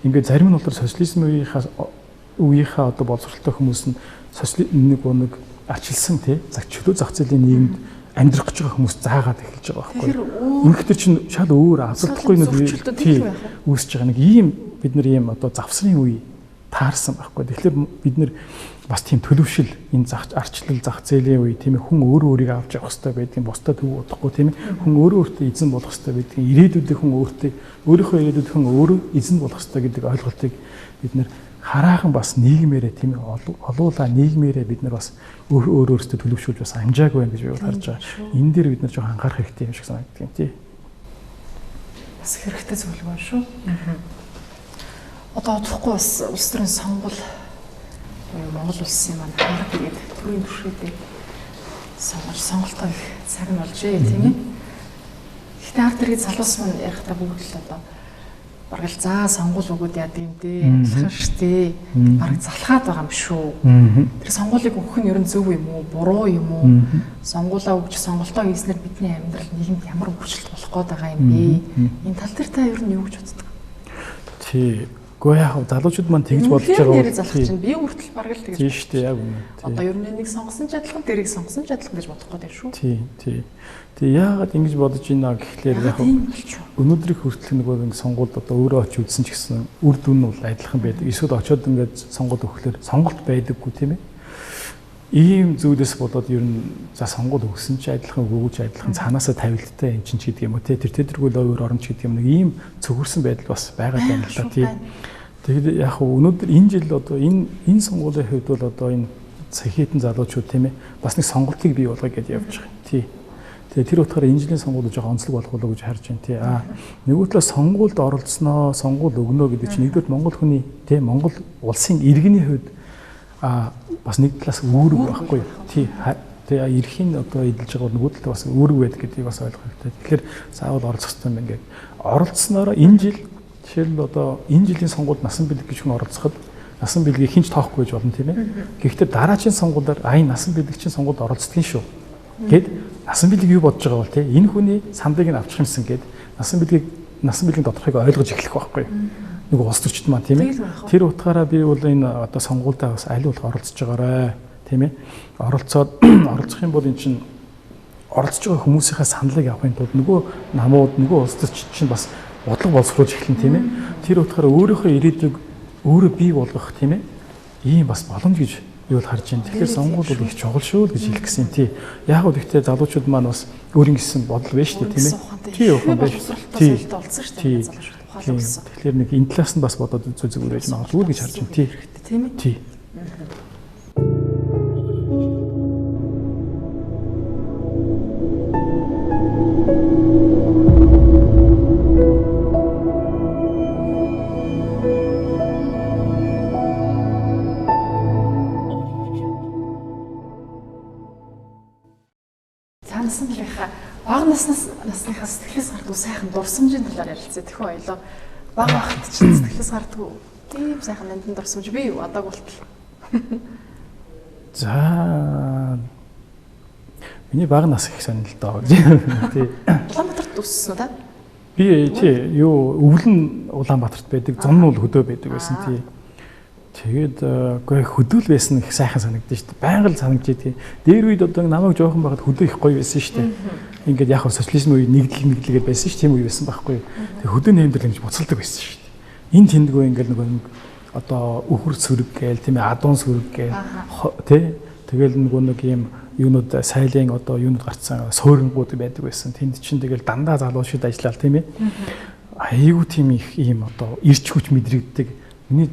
[SPEAKER 2] Ингээд зарим нь бол социализм үеийнхаа одоо боловсролтой хүмүүс нь нэг арчилсан тий чөлөө зах зээлийн нийгэмд амьдрах гэж байгаа хүмүүс заагаад эхэлж байгаа байхгүй. Үнэхээр чинь шал өөр асуудалгүй нэг тий үүсэж байгаа нэг ийм бид нар ийм одоо завсрын үе таарсан байхгүй. Тэгэхээр бид нар бас тийм төлөвшил энэ арчлал зах зээлийн үе тийм ээ хүн өөрийгөө авч явах хэрэгтэй байдгийн бусдад төв удахгүй тийм ээ хүн өөртөө эзэн болох хэрэгтэй байдгийн ирээдүйдээ хүн өөрийнхөө ирээдүйд хүн өөрөө эзэн болох хэрэгтэй гэдэг ойлголтыг бид нар хараахан бас нийгмээрээ тийм ээ олуулаа нийгмээрээ бид нар бас өөрөөсөө төлөвшүүлж бас амжаагүй байна гэж би харж байгаа. Энэ дээр бид нар жоох анхаарах хэрэгтэй юм шиг санагддаг юм тий.
[SPEAKER 1] Бас хэрэгтэй зүйл байна шүү. Одоо удахгүй бас улс төрийн сонгуул Монгол улсын маань хараг ирээд төрийн түвшинтэй сонголтоо их цаг нь болжээ тийм ээ. Гэхдээ ард иргэд залуус маань ярихтаа бүгд л одоо бараг л заа сонгуул өгөөд яд юм дээ адилхан штэ бараг залхаад байгаа юм шүү. Тэр сонгуулийг өгөх нь ер нь зөв юм уу буруу юм уу? Сонгуулаа өгч сонголтоо хийснээр бидний амьдрал нийгэмд ямар өөрчлөлт болох гээд байгаа юм бэ? Энэ тал дээр та ер нь юу гэж боддог?
[SPEAKER 2] Тий Гэхдээ яг залуучууд маань тэгж бодож байгаа
[SPEAKER 1] нэр залах чинь би хүртэл бараг л тэгж.
[SPEAKER 2] Тийм шүү дээ, яг үнэ.
[SPEAKER 1] Одоо ер нь нэг сонгосон ч адилхан, дэрийг сонгосон ч адилхан гэж бодох гэдэг шүү.
[SPEAKER 2] Тийм. Тэгээ яагаад ингэж бодож байна гэхлээр яг өнөөдрийг хүртэл нэг сонгуульд одоо өөрөө очиж үзсэн ч гэсэн үр дүн нь бол адилхан байдаг. Эсвэл очиод ингээд сонгуульд өгөхлөөр сонголт байдаггүй тийм ээ. Ийм зүйлээс болоод ер нь за сонгуул өгсөн ч адилхан өгөөгүй ч адилхан цаанаасаа тавилттай юм чинь ч гэдэг юм уу те тэр тэргүй л өөр оромж гэдэг юм нэг ийм цогөрсөн байдал бас байгаа юм л да тийм. Тэгээд яг өнөөдөр энэ жил одоо энэ сонгуулийн хувьд бол одоо энэ цахитан залуучууд тийм ээ бас нэг сонголтыг бий болгоё гэж явж байгаа юм тий. Тэгээд тэр утгаараа энэ жилийн сонгуул жоохон онцлог болох болоо гэж харж байна тий. Нөгөө талаас сонгуульд оролцсноо сонгуул өгнө гэдэг чинь нэгдүгээр Монгол хүний тий Монгол улсын иргэний хувьд бас нэг талаас үүрэг байхгүй тий. Тэгээ эрхийн одоо эдэлж байгаа нөгөө талаас бас үүрэг байдаг гэдгийг бас ойлгох хэрэгтэй. Тэгэхээр заавал оролцох хэрэгтэй юм ингээд оролцсноор энэ жил жишээл одоо энэ жилийн сонгуульд насан бэлэг гэж хүн оролцоход насан бэлгийг хинч тоохгүй гэж болно тийм ээ. Гэхдээ дараагийн сонгуулиар насан бэлэгчийн сонгуульд оролцдгийн шүү. Гэт насан бэлэг юу бодож байгаа бол тийм энэ хүний сандыг нь авчих юмсан гэд насан бэлгийн тодорхойг ойлгож эхлэх байхгүй. Нэг улс төрчд маань тийм ээ. Тэр утгаараа би бол энэ одоо сонгуульдаа бас аль болох оролцож байгаарэ тийм ээ. Оролцох юм бол эн чинь оролцож байгаа хүмүүсийнхээ саналыг авахын тулд нөгөө намууд нөгөө улс төрчд чинь бас бодлого боловсруулж эхэлнэ тийм ээ. Тэр утгаараа өөрийнхөө ирээдүйг өөрөө бий болгох тийм ээ. Ийм бас боломж гэж юу л харж байна. Тэгэхээр сонгуул бол их чухал шүү л гэж хэлэх гэсэн тий. Яг уу гэхдээ залуучууд маань бас өөрийн гэсэн бодол байна шүү дээ тийм ээ. Тий явах юм байна. Тий
[SPEAKER 1] олцсон шүү дээ залуучууд.
[SPEAKER 2] Тэгэхээр нэг энэ талаас нь бас бодоод зүгээр байж магадгүй гэж харж байна тий.
[SPEAKER 1] Тийм ээ.
[SPEAKER 2] Тий.
[SPEAKER 1] Бага насныхаа сэтгэлээс гардгүй сайхан дурсамжийн талаар ярилцъя. Тэхүү аялаа. Бага багт чинь сэтгэлээс гардгүй тийм сайхан нандин дурсамж бий юу? Адаг болтол.
[SPEAKER 2] За миний бага нас их сонир л доо. Тий.
[SPEAKER 1] Улаанбаатарт өссөн да?
[SPEAKER 2] Би тий юу өвлөн Улаанбаатарт байдаг, зун нь бол хөдөө байдаг байсан тий. Тэгээд үгүй хөдөөл байсан их сайхан санагдсан шүү дээ. Байнга л санагдчих тий. Дээр үед одоо намайг жоохон байхад хөдөө их гоё байсан шүү дээ. Ингээд яг социализм үеийн нэгдэлгээд байсан шүү. Тийм үе байсан байхгүй. Тэгээд хөдөө нэмдэл ингэж буцалдаг байсан шүү дээ. Энэ тэндгөө ингээд нэг одоо өхөр сүрэг гээл тийм ээ адуун сүрэг гээл тий. Тэгэл нэг юм юунууд сайлын одоо юунууд гарцсан суурингууд байдаг байсан. Тэнд чинь тэгэл дандаа залуучууд ажиллаад тийм ээ. Айгуу тийм их ийм одоо ирч хүч мэдрэгддэг. Миний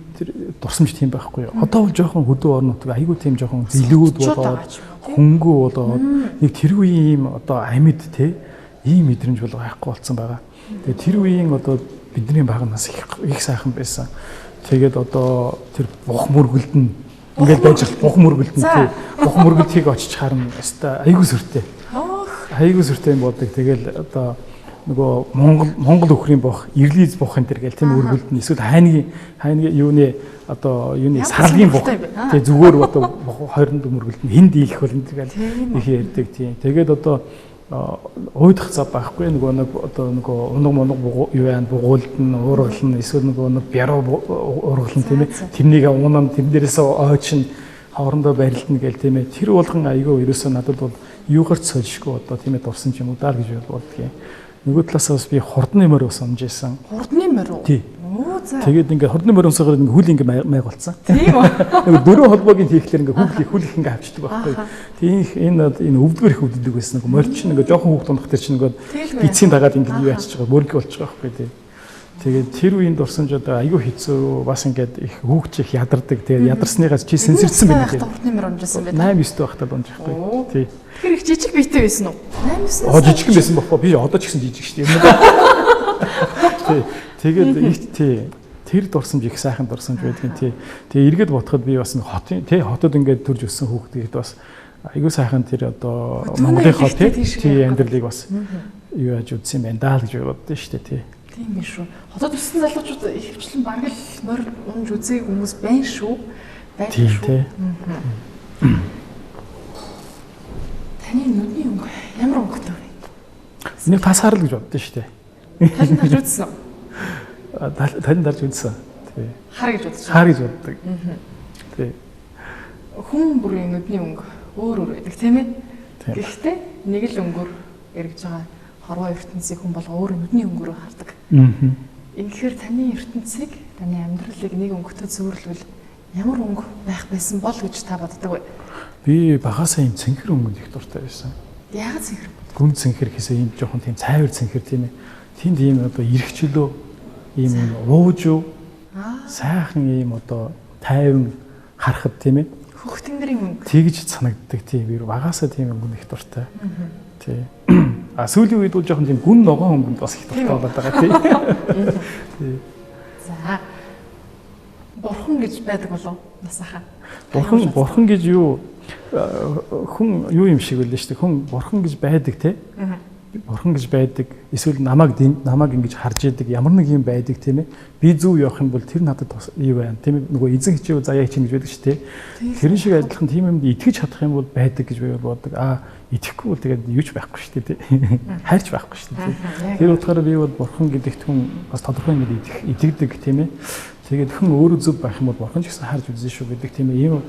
[SPEAKER 2] дурсамж тийм байхгүй. Одоо бол жоохон хөдөө орнууд айгүй тийм жоохон зэлгүүд болоод хөнгөө болоод нэг тэр үеийн ийм одоо амьд те ийм мэдрэмж бол байхгүй болсон байгаа. Тэгээ тэр үеийн одоо бидний баг нас их сайхан байсан. Тэгээд одоо тэр бух мөргөлдөн ингээд байж бух мөргөлдөн те бух мөргөлдгийг очиж харна. Өстой айгүй сүртэй. Айгүй сүртэй юм болдог. Тэгэл одоо нөгөө Монгол өхрийн бох, Ирлиз бох энэ төр гээл тийм өргөлдөн эсвэл хайны юуны одоо юуны сарлагын бох тий зүгээр одоо хойронд өргөлдөн хин дийлэх бол энэ төр гээл их ярьдаг тийм. Тэгээд одоо уйдах цав байхгүй нөгөө нэг одоо нөгөө унаг юу яан бугуулдан уургална эсвэл нөгөө нэг бяруу уургална тийм ээ. Тэрнийг уунам тэр дээрээс ойчин хоорондоо барилдана гээл тийм ээ. Тэр болгон айгүй ерөөсөө надад бол юугаар ч сольшгүй одоо тийм ээ дурсан ч юм уу даа гэж боддгийн. Нөгөө талаас бас би хурдны морь ус амжсэн. Хурдны морь уу? Тий. Оо за. Тэгээд ингээ хурдны морь усгаар ингээ хүл ингээ маяг болцсон. Тийм үү. Нөгөө дөрөв холбоогийн хийхлээр ингээ хүл их ингээ авчдаг байхгүй. Тийм энэ өвдгөр их өвддөг байсан. Морь чинь ингээ жоохон хүүхд тундах тэр чинь ингээ эцсийн дагаад ингээ юу ячиж байгаа мөрг болж байгаа байхгүй тий. Тэгээд тэр үеийн дурсамж одоо айгүй хэцүү бас ингээд их хүүхч их ядардаг. Тэгээд ядарсныгаас чи сэнсэрдсэн байна гэдэг. Хурдны морь унжсан байдаг. 8 9 байхдаа унж байхгүй. Тий. Тэр их жижиг биетэй байсан уу? 8 9. Жижиг байсан бохоо. Би одоо ч гэсэн жижиг шүү дээ. Тэгээд тий. Тэр дурсамж их сайхан дурсамж байдгийн тий. Тэгээ эргээд бодоход би бас хотод ингээд төрж өссөн хүүхдүүд бас айгүй сайхан тэр одоо Монголын хот тий амьдралыг бас юу яаж үзсэн юм байна даа гэж боддоо шүү дээ тий. Тийм биш шүү. Хотод өссөн залуучууд ихэвчлэн баг л морь унж үзээ хүмүүс байна шүү. Байна шүү. Таны нүдний өнгө ямар өнгөтэй вэ? Энийг тасаар л гэж боддоо шүү дээ. Талын дарж үзсэн үү? Талын дарж үзсэн. Тий.
[SPEAKER 1] Хар гэж бодож
[SPEAKER 2] Хар гэж боддог. Тий.
[SPEAKER 1] Хүн бүрийн нүдний өнгө өөр өөр байдаг тийм ээ.
[SPEAKER 2] Тийм.
[SPEAKER 1] Гэхдээ нэг л өнгөөр эргэж байгаа хорвоо ертөнцийг хүн болго өөр нүдний өнгөөр хардаг. Ингэхээр таны ертөнцийг, таны амьдралыг нэг өнгөтэй зөөрлөвөл ямар өнгө байх байсан бол гэж та боддог вэ?
[SPEAKER 2] Би багасаа юм цэнхэр өнгөнд их дуртай байсан.
[SPEAKER 1] Яагаад цэнхэр?
[SPEAKER 2] Гүн цэнхэр гэхээсээ ийм жоохон тийм цайвар цэнхэр тийм ээ. Тэнд ийм одоо эргчлөө, ийм уужуу, сайхан ийм одоо тайван харахад тийм ээ.
[SPEAKER 1] Хөх тэнгэрийн өнгө.
[SPEAKER 2] Тэгж санагддаг тийм. Би багасаа тийм өнгөнд их дуртай. Тий. А сүүлийн үед бол жоохон тийм гүн ногоон өнгөнд бас их дуртай болоод байгаа тий.
[SPEAKER 1] За. Бурхан гэж байдаг болов насаха.
[SPEAKER 2] Бурхан гэж юу хүн юу юм шиг байлаа шүү дээ. Хүн бурхан гэж байдаг те. Бурхан гэж байдаг. Эсвэл намайг ингэж харж яадаг ямар нэг юм байдаг тийм ээ. Би зөв явах юм бол тэр надад юу байна тийм ээ. Нөгөө эзэн хичээв заяа хичээн гэж байдаг шүү дээ. Тэрэн шиг адилхан тийм юмд итгэж чадах юм бол байдаг гэж би боддог. Итгэхгүй бол тэгээд юуч байхгүй шүү дээ. Хайрч байхгүй шүү дээ. Тэр утгаараа би бол бурхан гэдэгт хүн бас тодорхой юм итгэдэг тийм ээ. Тэгээд хүн өөрөө зөв байх юм бол бурхан ч гэсэн харж үзэн шүү гэдэг тийм ээ. Ийм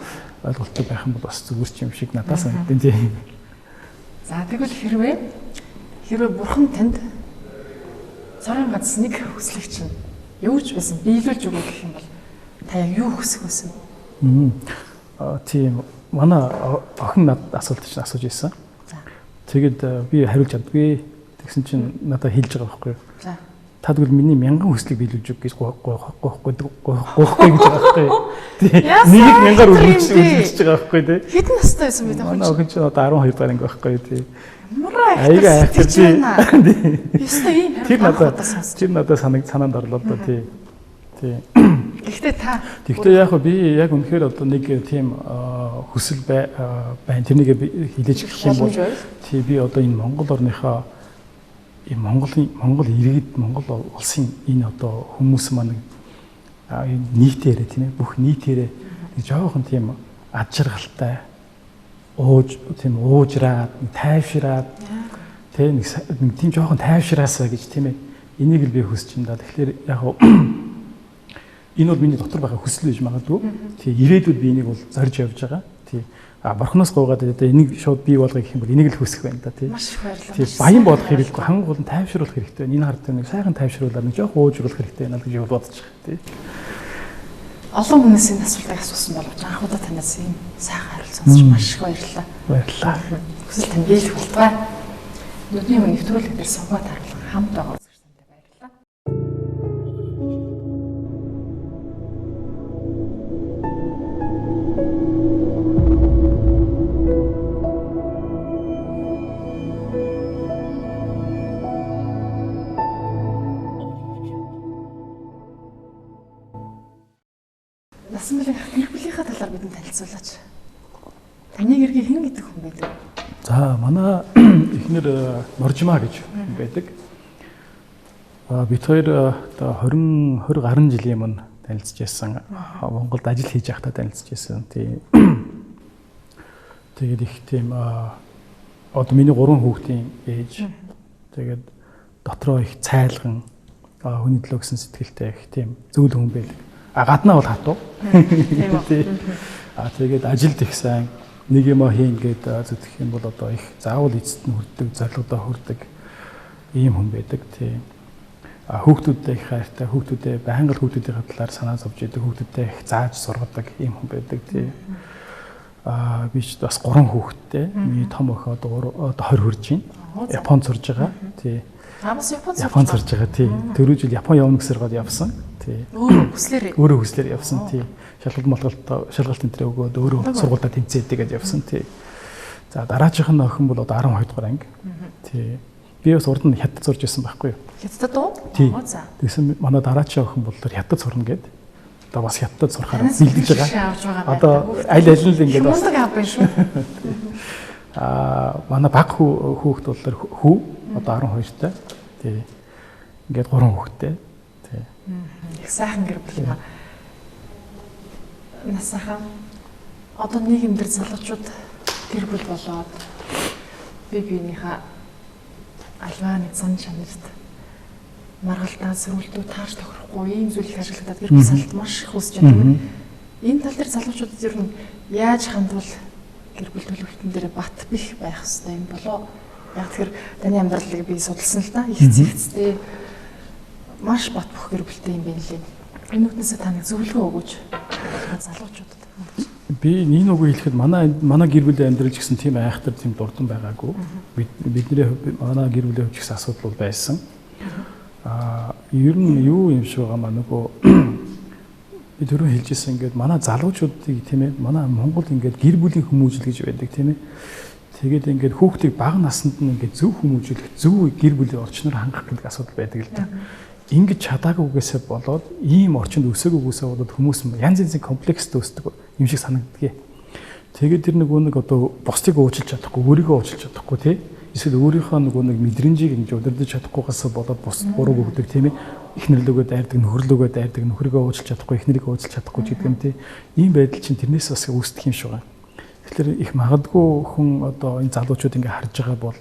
[SPEAKER 2] ойлголттой байх юм бол бас зүгээр ч юм шиг надад санагдсан тийм.
[SPEAKER 1] За тэгвэл хэрвээ бурхан танд цорын гац нэг хүслийг чинь юу ч байсан биелүүлж өгөх гэх юм бол та юу хүсэх байсан?
[SPEAKER 2] Тийм манай охин надад асуулт чинь асууж ирсэн. Тэгээд би хариулж чаддгүй. Тэгсэн чинь надад хэлж байгаа байхгүй юу?
[SPEAKER 1] За.
[SPEAKER 2] Та тэгвэл миний 1000 хүслийг биелүүлж өг гэж гоохгүй гэж байгаа байхгүй юу? Нэг 1000-аар үлдчихэж байгаа байхгүй юу?
[SPEAKER 1] Хэдэн настай байсан бэ та?
[SPEAKER 2] Манай охин чинь одоо 12 дахь анги байхгүй юу? Тийм.
[SPEAKER 1] Аяга
[SPEAKER 2] айхтар тий. Тэр надад санаанд орлоо да тий. Тий. Гэхдээ яг би яг үнэхээр одоо нэг тийм хүсэл байна. Тэрнийг хилээж гэх юм бол тий би одоо энэ Монгол орныхоо энэ Монгол иргэд Монгол улсын энэ одоо хүмүүс маань нийтээрээ тийм ээ бүх нийтээрээ нэг жоохон тийм ад жаргалтай тийм уужраад тайвшраад тийм нэг тийм жоохон тайвшраасаа гэж тийм ээ энийг л би хүсэж байна да. Тэгэхээр яг энэ бол миний дотор байгаа хүсэл биш магадгүй. Тийм ирээдүйд би энийг бол зорж явж байгаа. Тийм бурхноос гоогаад одоо энийг шууд бий болгох гэх юм бол энийг л хүсэх байна да тийм.
[SPEAKER 1] Маш их баярлалаа.
[SPEAKER 2] Тийм баян болох хэрэггүй хамгийн гол нь тайвшруулах хэрэгтэй. Энэ хард нэг сайхан тайвшруулаад нэг жоохон уужруулах хэрэгтэй байна гэж бодож байгаа тийм.
[SPEAKER 1] Олон хүмүүс энэ асуултыг асуусан боловч анхудаа танаас ийм сайхан хариулт сонсож маш их баярлалаа.
[SPEAKER 2] Баярлалаа.
[SPEAKER 1] Хүсэл тань биелэх болтугай. Нүдний өнгө нэвтрүүлэг дээр сувгаад харуулсан хамт байгаа үзэгч танд баярлалаа. Насан билэг гэр бүлийнхаа талаар бидэнд танилцуулаач. Таны гэргийн хэн гэдэг хүн байдаг?
[SPEAKER 2] За манай эхнэр Норжмаа гэж хүн байдаг. Бид хоёр одоо 20 гаруй жилийн өмнө танилцж байсан. Монголд ажил хийж байхдаа танилцж байсан. Тэгээд их тийм одоо миний 3 хүүхдийн ээж. Тэгээд дотроо их цайлган хүний төлөө гэсэн сэтгэлтэй их тийм зөвлө хүн байдаг. Гаднаа бол хатуу. Тэгээд ажилд их сайн нэг юм хийн гээд зүтгэх юм бол одоо их заавал эцэст нь хүрдэг, зорилгодоо хүрдэг ийм хүн байдаг тийм. Хүүхдүүдтэй их хайртай, хүүхдүүдээ байнга хүүхдүүдийн талаар санаа зовж идэг, хүүхдүүдтэй их зааж сургадаг ийм хүн байдаг тийм. Би ч бас 3 хүүхэдтэй. Миний том охин одоо 20 хүрж байна. Японд сурж байгаа. Тийм. Японд сурж байгаа тийм. Төрөө жил Япон явна гэсээр гол явсан. Тийм. Өөрөө хүслээр явсан тийм. Шалгалт энэ төр өгөөд өөрөө сургуультай тэнцээдэг гэж явсан тийм. За дараачих нь охин бол одоо 12 дугаар анги. Тийм. Би бас урд нь хятад сурж байсан байхгүй юу?
[SPEAKER 1] Хятад уу?
[SPEAKER 2] За. Тэгсэн манай дараагийн охин бол хятад сурна гэд. Одоо бас хятад сурахаар бэлдэж байгаа. Одоо аль нь л ингээд бас
[SPEAKER 1] аав байна шүү.
[SPEAKER 2] Манай баг хүүхэд бол хүү одоо 12-тай. Тий. Ингээд 3 хүүхэдтэй. Тий.
[SPEAKER 1] Их сайхан гэр бүл юм аа. Насахан одоо нийгэмдэр залуучууд гэр бүл болоод биенийхээ албаны зан чанарт маргалтаа сөрүүлтүүд тааш тохирохгүй ийм зүйл их ажиглагдаад гэр бүл салт маш их үүсэж байгаа. Энэ тал дээр залуучуудад ер нь яаж хандвал гэр бүл төлөвлөлтөн дээр бат бих байх хэрэгтэй юм болоо. Яг тэгэхээр таны амьдралыг би судалсан л да. Их зэгцтэй маш бат бөх гэр бүлтэй юм байна лээ. Энүүтнээс таныг зөвлөгөө өгөөч залуучуудад.
[SPEAKER 2] Би нэг үгүй хэлэхэд манай гэр бүлийн амьдрал гэсэн тийм айхтар тийм дурдан байгаагүй. Бидний манай гэр бүлийн хувьд гэсэн асуудал бол байсан. Ер нь юу юм шиг байгаа маа нөгөө би түрүү хэлжсэн ингээд манай залуучуудыг тийм ээ манай Монгол ингээд гэр бүлийн хүмүүжил гэж байдаг тийм ээ. Тэгээд ингээд хүүхдийг бага наснд нь ингээд зөв хүмүүжүүлэх, зөв гэр бүлийн орчноор хангах гэдэг асуудал байдаг л да. Ингэж чадаагүйгээсээ болоод ийм орчинд өсөөгүйгээсээ болоод хүмүүс янз янзын комплекстэй өсдөг юм шиг санагддаг. Тэгээд тэр нэг одоо бусдыг уучлах чадахгүй, өөрийгөө уучлах чадахгүй тий. Эсвэл өөрийнхөө нэг мэдрэмжийг ингэж удирдах чадахгүйгээс болоод бусд буруу өгдөг тийм ээ. Эхнэрлөөгөө дайрдаг, нөхөрлөөгөө дайрдаг, нөхрийгөө уучлах чадахгүй, эхнэрийгөө уучлах чадахгүй гэдэг юм тий. Ийм байдал чинь тэрнээс бас үүсдэг юм шиг байна. Тэгэхээр их магадгүй хүн одоо энэ залуучууд ингэ харж байгаа бол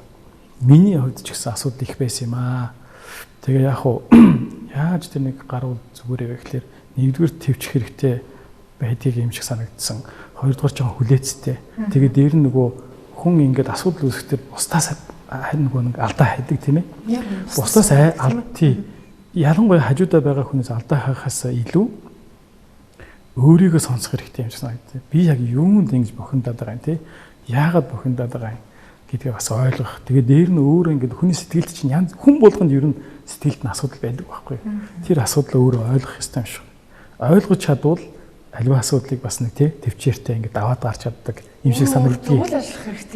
[SPEAKER 2] миний хувьд ч гэсэн асуудал их байсан юм аа. Тэгээ яг уу яаж тэр нэг гаруул зүгээр вэ гэхээр нэгдүгээр төвчих хэрэгтэй байдгийг юм шиг санагдсан. Хоёрдугаар ч хүлээцтэй. Тэгээ дээр нь нөгөө хүн ингээд асуудал үүсгэхдээ бусдаас нэг алдаа хайдаг тийм ээ. Бусдаас тий. Ялангуяа хажуудаа байгаа хүнээс алдаа хайхаас илүү өөрийгөө сонсох хэрэгтэй юм шиг санагдав. Би яг юунд ингэж бохиндаад байгаа юм тий. Яагаад бохиндаад байгаа юм гэдгийг бас ойлгох. Тэгээ дээр нь өөрөө ингээд хүний сэтгэлд чинь янз хүн болгонд ер нь сэтгэлд нь асуудал байдаг байхгүй. Тэр асуудлаа өөрөө ойлгох хэрэгтэй юм шиг. Ойлгож чадвал аливаа асуудлыг бас нэг тий төвчээртэй ингээд даваад гарч чаддаг юм шиг санагддаг.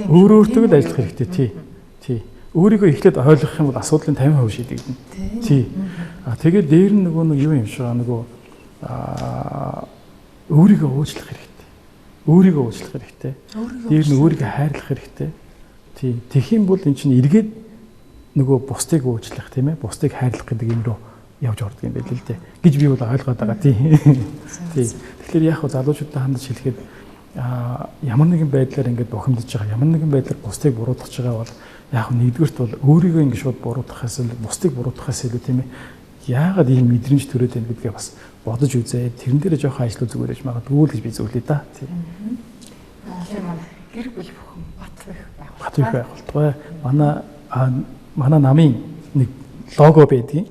[SPEAKER 2] Өөрөөртөө л ажиллах хэрэгтэй тий. Тий. Өөрийгөө эхлээд ойлгох юм бол асуудлын 50% шийдэгдэнэ. Тий. Тэгээд дээр нь нөгөө нэг юу юм шиг нөгөө өөрийгөө уучлах хэрэгтэй. Өөрийгөө уучлах хэрэгтэй. Дээр нь өөрийгөө хайрлах хэрэгтэй. Тий. Тэгэх юм бол эн чинь эргээд нөгөө бусдыг уучлах тийм ээ. Бусдыг хайрлах гэдэг юм руу явж ордог юм байл л дээ. Гэж би бол ойлгоод байгаа тий. Тий. Тэгэхээр яг залуучуудтай хандаж хэлэхэд ямар нэгэн байдлаар ингээд бохимдож байгаа, ямар нэгэн байдлаар бусдыг буруутгах байгаа бол яг нэгдүгürt бол өөрийгөө ингээд шууд буруутгахаас илүү бусдыг буруутгахаас илүү тийм ээ. Яагаад ийм мэдрэмж төрөөд байна гэдгээ бас бодож үзээ. Тэрэн дээр жоохон ажил үзүүр гэж магадгүй л гэж би зөвлөе да. Тий.
[SPEAKER 1] Гэр бүл бүхэн бат байх байх.
[SPEAKER 2] Бат байх болтугай. Манай намын нэг лого байдгийн.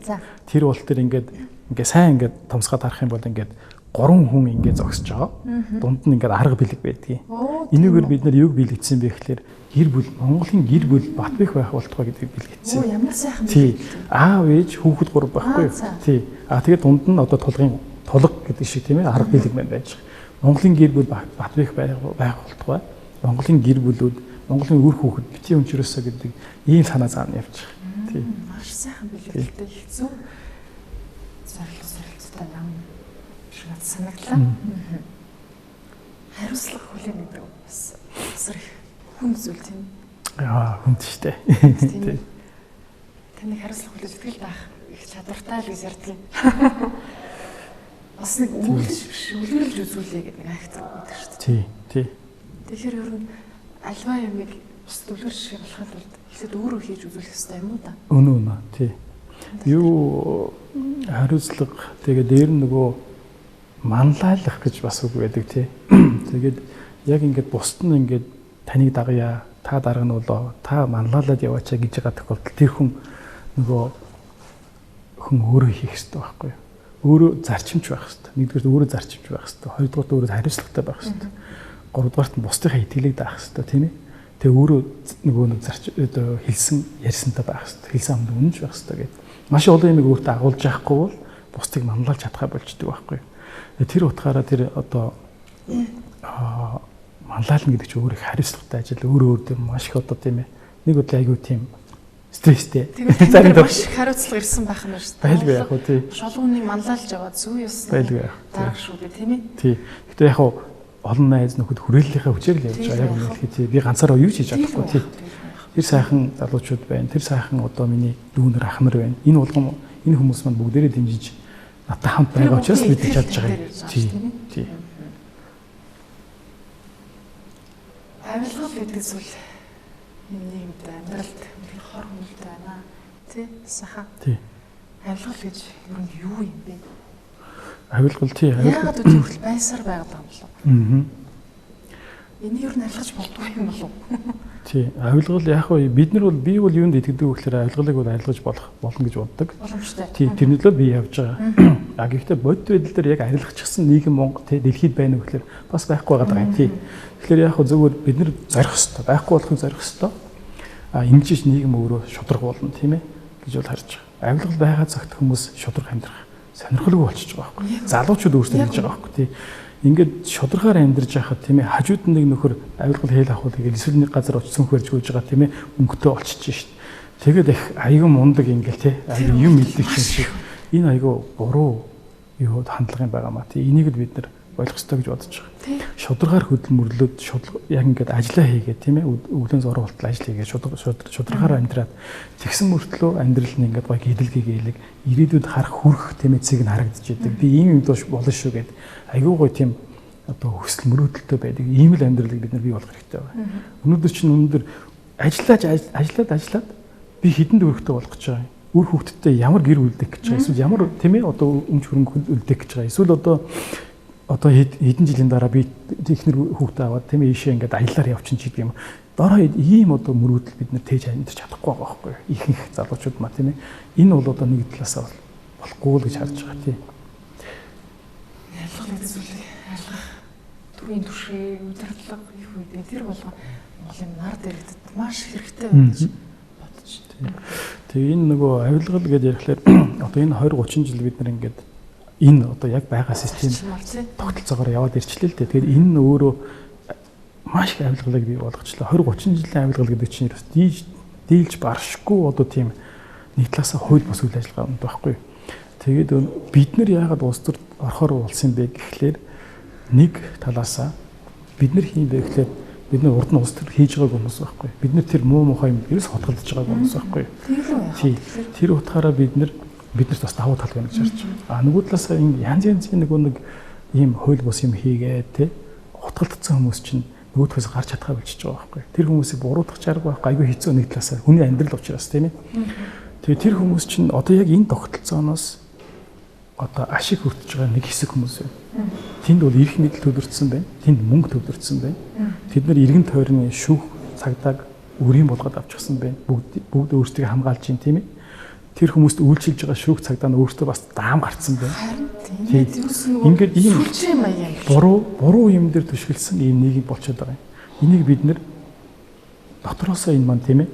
[SPEAKER 2] Тэр бол тэр ингээд сайн ингээд томсгоод харах юм бол ингээд 3 хүн ингээд зогсож байгаа. Дунд нь ингээд арга бэлэг байдгийн. Энийгээр бид нар юуг бэлгэжсэн бэ гэхээр гэр бүл Монголын гэр бүл бат бэх байх болтугай гэдгийг бэлгэжсэн.
[SPEAKER 1] Ямар сайхан
[SPEAKER 2] тий. Аав ээж хүүхэд 3 байхгүй юу? Тий. Тэгээд дунд нь одоо тулга гэдэг шиг тийм ээ арга бэлэг маань байж байгаа. Монголын гэр бүл бат бэх байх болтугай. Монголын гэр бүлүүд Монголын үр хүүхэд бити өнчрөөсөө гэдэг ийм санаа заана явж байгаа. Тий.
[SPEAKER 1] Маш сайхан бэлгэлтэй их зөв зорилттой нам шиг санагдлаа. Хариуцлага хүлээн гэдэг бас асар их хүн зүйл тийм.
[SPEAKER 2] Хүнд штэ.
[SPEAKER 1] Тий. Таны хариуцлага хүлээж идэх л байх их чадвартай л гэж ярьдаг. Бас нэг үлгэрж үзүүлээ гэдэг нэг айхтар байдаг шүү дээ.
[SPEAKER 2] Тий. Тий.
[SPEAKER 1] Тэгэхээр ер нь альва юмыг бас үлгэрж болохын тулд эхлээд өөрөө хийж үзүүлэх хэрэгтэй юм уу та?
[SPEAKER 2] Үнэ. Тий. Юу хариуцлага тэгээ дээр нь нөгөө манлайлах гэж бас үг байдаг тий. Тэгээд яг ингээд бусд нь ингээд таныг дагая, та дарга нь болоо, та манлайлаад яваачаа гэж байгаа тохиолдолд тэр хүн нөгөө хүн өөрөө хийх хэрэгтэй байхгүй юу? Өөрөө зарчимч байх хэрэгтэй. Нэгдүгээр өөрөө зарчимч байх хэрэгтэй. Хоёрдугаар өөрөө хариуцлагатай байх хэрэгтэй. Гуравдугаарт нь бусдынхаа итгэлийг даах хэрэгтэй тийм ээ. Тэгээ өөрөө нөгөө нэг хэлсэн ярьсантай байх хэрэгтэй. Хэлсэн амд үнэнч байх хэрэгтэй гэдэг. Маш олон юм өөртөө агуулж яахгүй бол бусдыг манлайлж чадхаа болждөг байхгүй юу? Тэр утгаараа тэр одоо манлайлна гэдэг чинь өөр их хариуцлагатай ажил. Өөр дээр маш их одоо тийм ээ. Нэг удаа айгүй тийм стресстэй.
[SPEAKER 1] Тэгээд маш хариуцлага ирсэн байх юм шүү дээ.
[SPEAKER 2] Байлгүй яг уу тий.
[SPEAKER 1] Шолгооныг манлайлж аваад зүү ёстой.
[SPEAKER 2] Байлгүй яг.
[SPEAKER 1] Дарах шүү дээ тийм ээ.
[SPEAKER 2] Тий. Гэтэ яг уу олон найз нөхөд хүрээллийнхаа хүчээр л явж байгаа. Яг үнэхээр тий. Би ганцаараа юу ч хийж чадахгүй тий. Тэр сайхан залуучууд байна. Тэр сайхан одоо миний дүүнэр ахмар байна. Энэ болгон энэ хүмүүс маань бүгдээрээ дэмжиж надад хамт байгаа учраас бид чадж байгаа юм. Тий. Тий.
[SPEAKER 1] Авилгал гэдэг зүйл энэ нийгэмд амьдралд хор хүнд байна. Тий? Саха.
[SPEAKER 2] Тий.
[SPEAKER 1] Авилгал гэж ер нь юу юм бэ?
[SPEAKER 2] Авилгал тий.
[SPEAKER 1] Яагаад өдөрт байсаар байгаад байгаа юм бэ? Энийг ер нь авилгаж болдгоо юм болов уу?
[SPEAKER 2] Тий. Авилгал яг хөө бид нар бол би бол юунд итгэдэг вэ гэхээр авилгалыг бол авилгаж болно гэж боддог.
[SPEAKER 1] Боломжтой.
[SPEAKER 2] Тий. Тэрний төлөө би явж байгаа. А гэхдээ бодит байдал дээр яг арилгачихсан нийгэм Монгол тий дэлхийд байна уу гэхээр бас байхгүй байгаа юм тий. Тэгэхээр яг хөө зөвхөн бид нар зорих хэрэгтэй. Байхгүй болохыг зорих хэрэгтэй. А ингэж нийгэм өөрөө шудраг болно тийм ээ гэж бол харж байгаа. Авилгал байгаа цагт хүмүүс шудраг амьдрах сонирхолгүй болчихж байгаа байхгүй. Залуучууд өөрсдөө хийж байгаа байхгүй тий. Ингээд шударгаар амьдарч байхад тийм ээ хажууд нэг нөхөр авилгал хэл авах гэдэг эсвэл нэг газар очсон хөрж гүйж байгаа тийм ээ өнгөтэй олчиж шít. Тэгээд их аягүй мундаг ингээл тий юм мэддэг юм шиг энэ аягүй буруу юу хандлага юм байгаа маа тий энийг л бид нар ойлгох ёстой гэж бодож байгаа. Шударгаар хөдөлмөрлөд яг ингээд ажиллаа хийгээд тийм ээ өглөө зураг болтол ажил хийгээд шударгаар амьдраад тэгсэн мөртлөө амьдрал нь ингээд гоё гидэлгийг ирээдүйд харах хүрх тийм ээ цэг нь харагдаж идэг. Би ийм юм доош болно шүү гэд аягүй гоё тийм одоо хүсэл мөрөөдөлтөй байдаг. Ийм л амьдралыг бид нар бий болгох хэрэгтэй байна. Өнөөдөр ажиллаад би хэдэн дөрөвтэй болох гэж байгаа юм. Үр хөвгтдээ ямар гэр үлдэх гэж байгаа. Эсвэл ямар тийм ээ одоо өмч хөрөнгө үлдэх гэж байгаа. Эсвэл одоо хэдэн жилийн дараа би технэр хүүхдээ аваад тийм ээ ийшээ ингээд аяллаар явчихын ч гэдэг юм. Дороо ийм одоо мөрөөдөл бид нэр тээж амьдарч чадахгүй байгаа байхгүй юу? Ихэнх залуучууд маа тийм ээ. Энэ бол одоо нэг талаасаа болохгүй л гэж харж байгаа тийм.
[SPEAKER 1] Ялгал зүйлийг ялгах төрийн түвшээ удирдлага юу гэдэг тэр болгоо Монголын нар дэрэгдэд маш хэрэгтэй байна гэж бодож байна.
[SPEAKER 2] Тэгээ энэ нөгөө авилгал гэж ярихлаар одоо энэ 20-30 жил бид нар ингээд энэ одоо яг байгаа систем тогтолцоогоор яваад ирчлээ л дээ. Тэгэхээр энэ өөрөө маш их авилгалыг бий болгочлоо. 20-30 жилийн авилгал гэдэг чинь дийлж баршгүй одоо тийм нэг талаасаа хууль бус үйл ажиллагаа юм байхгүй. Тэгээд бид нар яагаад улс төрд орохоор болсон бэ гэхлээр нэг талаасаа бид нар хийм бэ гэхлээр бид нар урд нь улс төр хийж байгааг хүмүүс байхгүй. Бид нар тэр муу мухай юм ерөөс хотголдож байгааг хүмүүс байхгүй. Тэр утгаараа биднэрт бас давуу тал байна гэж харж байгаа. А нөгөө талаасаа янз янзын нэг ийм хууль бус юм хийгээд те хотголдсон хүмүүс чинь нөгөөдхөөс гарч чадхаа болчихж байгаа байхгүй. Тэр хүмүүсийг буруутгах чарга байхгүй. Айгүй хэцүү нэг талаасаа хүний амьдрал учраас тийм ээ. Тэгээ тэр хүмүүс чинь одоо яг энэ тогтолцооноос одоо ашиг хүртэж байгаа нэг хэсэг хүмүүс байна. Тэнд бол эрх мэдэл төвлөрсөн байна. Тэнд мөнгө төвлөрсөн байна. Тэд нар иргэн тойрны шүүх цагдааг өрийн болгоод авчихсан байна. Бүгд өөрсдөө хамгаалж чинь тийм ээ. Тэр хүмүүст үйлчилж байгаа шүүх цагдаа нь өөртөө бас даам гарцсан байна. Ингээд ийм буруу юм дээр түшгэлсэн ийм нийгэм болчиход байгаа юм. Энийг бид нэр дотроосоо энэ маань тийм ээ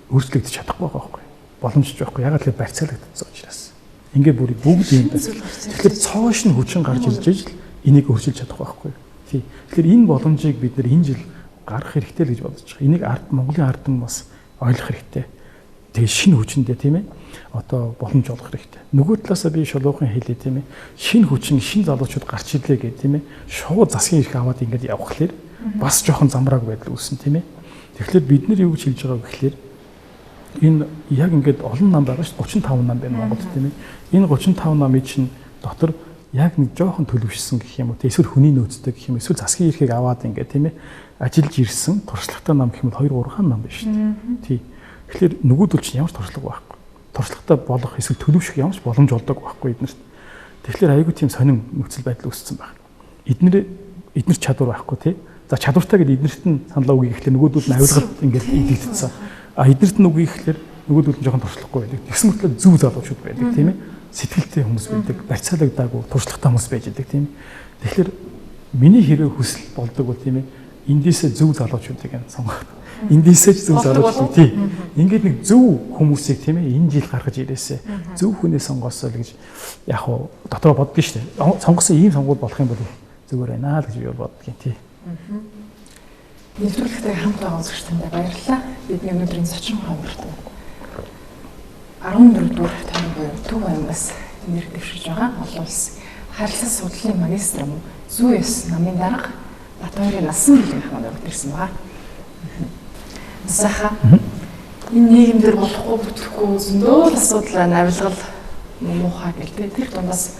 [SPEAKER 2] өөрчлөгдөж чадахгүй байгаа байхгүй. Боломжч байхгүй. Ягаад гэвэл барьцаалагдсан учраас. Ингээд бүгд юм байна. Тэгэхээр цоош нь хүчин гарч ирж ижил энийг өөрчилж чадахгүй байхгүй. Тий. Тэгэхээр энэ боломжийг бид нэр энэ жил гаргах хэрэгтэй л гэж бодож байгаа. Энийг Монголын ард нь бас ойлгох хэрэгтэй. Тэгээ шинэ хүчиндээ тийм ээ одоо боломж олох хэрэгтэй. Нөгөө талаасаа би шулуухан хэлээ тийм ээ. Шинэ хүчин, шинэ залуучууд гарч ирлээ гэх тийм ээ. Шууд засгийн эрх аваад ингээд явхлаэр бас жоохон замбрааг байдал үүснэ тийм ээ. Тэгэхээр бид нар юу гэж хэлж байгаа гэхлээр энэ яг ингээд олон нам байгаа шүү 35 нам байна Монголд тийм ээ. Энэ 35 намын чинь дотор яг нэг жоохон төлөвшсөн гэх юм уу. Эсвэл хүний нөөцтэй гэх юм эсвэл засгийн эрхийг аваад ингээд тийм ээ ажиллаж ирсэн туршлагатай нам гэх юм бол 2-3 нам байна шүү дээ. Тий. Тэгэхээр нөгөөдөл чинь ямар туршлага байхгүй. Туршлагатай болох эсвэл төлөвшөх ямар ч боломж олдог байхгүй эднэрт. Тэгэхээр аягүй тийм сонин нөхцөл байдал үүссэн байна. Эднэр чадвар байхгүй тий. За чадвартай гэдэг эднэрт нь саналаа үгүй гэхлээр нөгөөдөл нь авилгалт ингээд идэгдсэн. А эднэрт нь үгүй гэхлээр нөгөөдөл нь жоохон туршлахгүй байдаг. Тэгсэн мэтлээ зөв залуучууд байдаг тийм ээ. Сэтгэлтэй хүмүүс байдаг, барьцаалагдаагүй туршлагатай хүмүүс байж байдаг тийм ээ. Тэгэхээр миний хэрэг хүсэл болдог бол тийм ээ. Эндээсээ зөв залуучуудыг сонгох. Эндээсээ зөв залуучууд тий. Ингээд нэг зөв хүмүүсийг тийм ээ энэ жил гаргаж ирээсэ. Зөв хүнээ сонгоосоо л гэж яг уу дотроо боддгийн шүү дээ. Сонгосон ийм сонгуул болох юм бол зүгээр байна л гэж би боддгийн тий.
[SPEAKER 1] Нэвтрүүлэгтэй хамт байгаа үзэгчдэндээ баярлалаа. Бидний өнөөдрийн зочин хаврт 14 дугаар тань буюу Төв аймгаас нэр дэвшиж байгаа олон улсын харилцаа судлалын магистр зүй ёс намын дарга Батбаярын насан туршийн хамт өгдөрсөн байгаа. Насаха энэ нийгэмдэр болохгүй бүтэхгүй зөндөө асуудал авилгал муухай гэлтэй тэр дундаас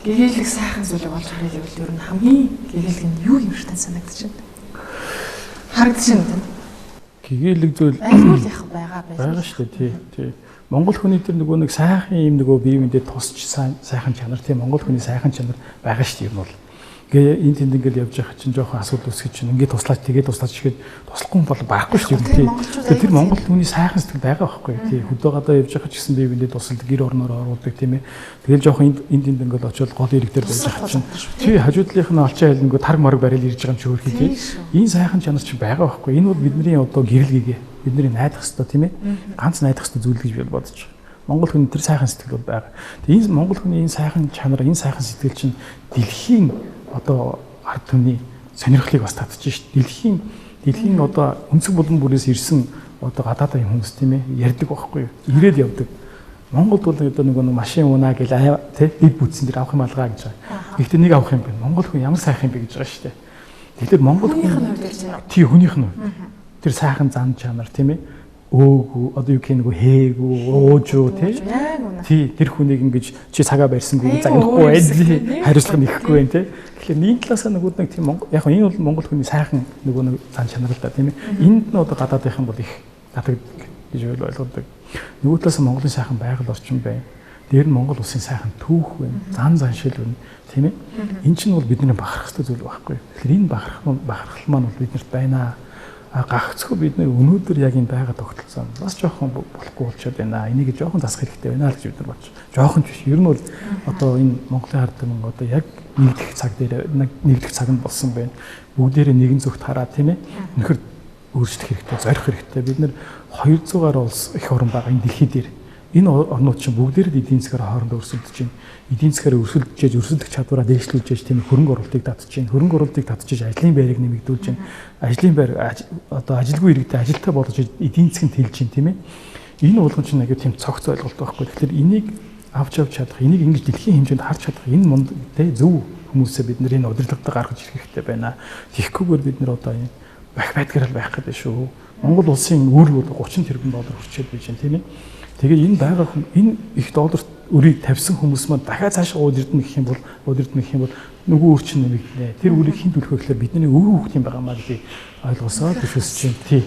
[SPEAKER 1] гэгээлэг сайхан зүйлийг олж харъя гэвэл ер нь хамгийн гэгээлэг нь юу юм шиг санагдаж байна. Харагдаж байна.
[SPEAKER 2] Гэгээлэг зүйл
[SPEAKER 1] айлгуул яах байгаа байх.
[SPEAKER 2] Байгаа шүү дээ тий. Монгол хүний тэр нөгөө нэг сайхан юм нөгөө бие биендээ тусч сайхан чанар тийм Монгол хүний сайхан чанар байгаа шүү дээ юм бол. Ингээ энэ тэнд ингээд явж байгаа чинь жоохон асуудал үүсгэж чинь ингээд туслаач тэгээд туслаач ихэд туслахгүй бол байхгүй шүү дээ тийм. Тэр Монгол хүний сайхан сэтгэл байгаа байхгүй тийм. Хөдөө гадаа явж байгаа ч гэсэн бие биендээ тусалдаг гэр орноор оруулдаг тийм ээ. Тэгэл жоохон энд тэнд ингээд очиод гол ирэг дээр байж байгаа чинь тий хажуудлынх нь олчаа хэл ингээд тарг марг барил ирж байгаа юм чи өөр хий тийм. Энэ сайхан чанар чинь байгаа байхгүй. Энэ бол бидний одоо гэрэл гэгээ бидний найдах хэвээр тийм ээ. Ганц найдах хэвээр зүйл гэж би бодож байгаа. Монгол хүний тэр сайхан сэтгэл бол байгаа. Тэгээ энэ Монгол хүний энэ сайхан чанар, энэ сайхан сэтгэл чинь дэлхийн одоо ард түмний сонирхлыг бас татчих шүү дээ. Дэлхийн одоо өнцөг булан бүрээс ирсэн одоо гадаадын хүмүүс тийм ээ ярьдаг байхгүй юу? Ирээд явдаг. Монголд бол одоо нөгөө машин унаа гэл тий дэд бүтсэн дээр авах юм алгаа гэж байгаа. Гэхдээ нэг авах юм байна. Монгол хүн ямар сайхан юм бэ гэж байгаа шүү дээ. Тэгэхээр Монгол хүн тий хүнийх нь тэр сайхан зан чанар тийм ээ өөг одоо юу гэх нэг хээгүү уужуу тий тэр хүнийг ингэж чи цагаа барьсангүй загнахгүй байл хариуцлага нэхэхгүй байх тий. Тэгэхээр энэ талаасаа нөгөөд нэг тийм яг энэ бол Монгол хүний сайхан нөгөө нэг зан чанар л да тийм ээ. Энд нь одоо гадаадынхан бол их гадаг гэж ойлгодог. Нөгөө талаасаа Монголын сайхан байгаль орчин байна. Дээр нь Монгол улсын сайхан түүх байна. Зан заншил байна тийм ээ. Энэ чинь бол бидний бахарх хэрэгтэй зүйл байхгүй. Тэгэхээр энэ бахархал маань бол биднэрт байна. Гагцхөө бид нэр өнөөдөр яг энэ байгаа тогтолцоо бас жоохон болохгүй болчиход байна. Энийг жоохон засах хэрэгтэй байна л гэж бид нар бодож. Жоохон ч биш. Ер нь бол одоо энэ Монголын ард түмэн одоо яг нэгдэх цаг дээр нэгдэх цагт болсон байна. Бүгдээрээ нэгэн зүгт хараад тийм ээ. Өнөхөр өөрчлөх хэрэгтэй, зорих хэрэгтэй. Бид нэр 200 гаруй улс их орн байгаа энэ дэлхий дээр. Энэ орнууд чинь бүгдээрээ эдийн засгаар хоорондоо өрсөлдөж байна. Эдийн засгаар өрсөлдөх чадвараа дэвшлүүлж тийм хөрөнгө оруулалтыг татж байна. Хөрөнгө оруулалтыг татж ажлын байрыг нэмэгдүүлж байна. Ажлын байр одоо ажилгүй иргэдэд ажилтаа болгож эдийн засгийн тэлж байна тийм ээ. Энэ болгон чинь аягүй тийм цогц ойлголт байхгүй. Тэгэхээр энийг авч чадах, энийг ингэж дэлхийн хэмжээнд харж чадах энэ монд тэ зөв хүмүүсээ бид нэр энэ удирдлагад гаргаж ирэх хэрэгтэй байна. Тэгэхгүйгээр бид нэр одоо энэ байдгаар байх гэдэг шүү. Монгол улсын үр бол $30 тэрбум хүрчээд байж байна тийм ээ. Тэгээд энэ байгаа энэ их долларт өрийг тавьсан хүмүүс маань дахиад цаашаа удирдна гэх юм бол нөгөө үр чинь нэмэгдэнэ. Тэр үрийг хэн төлөх вэ гэхээр бидний өвөө хүүхдийн байгаа маа гэж ойлгосоо төшөөсч юм тий.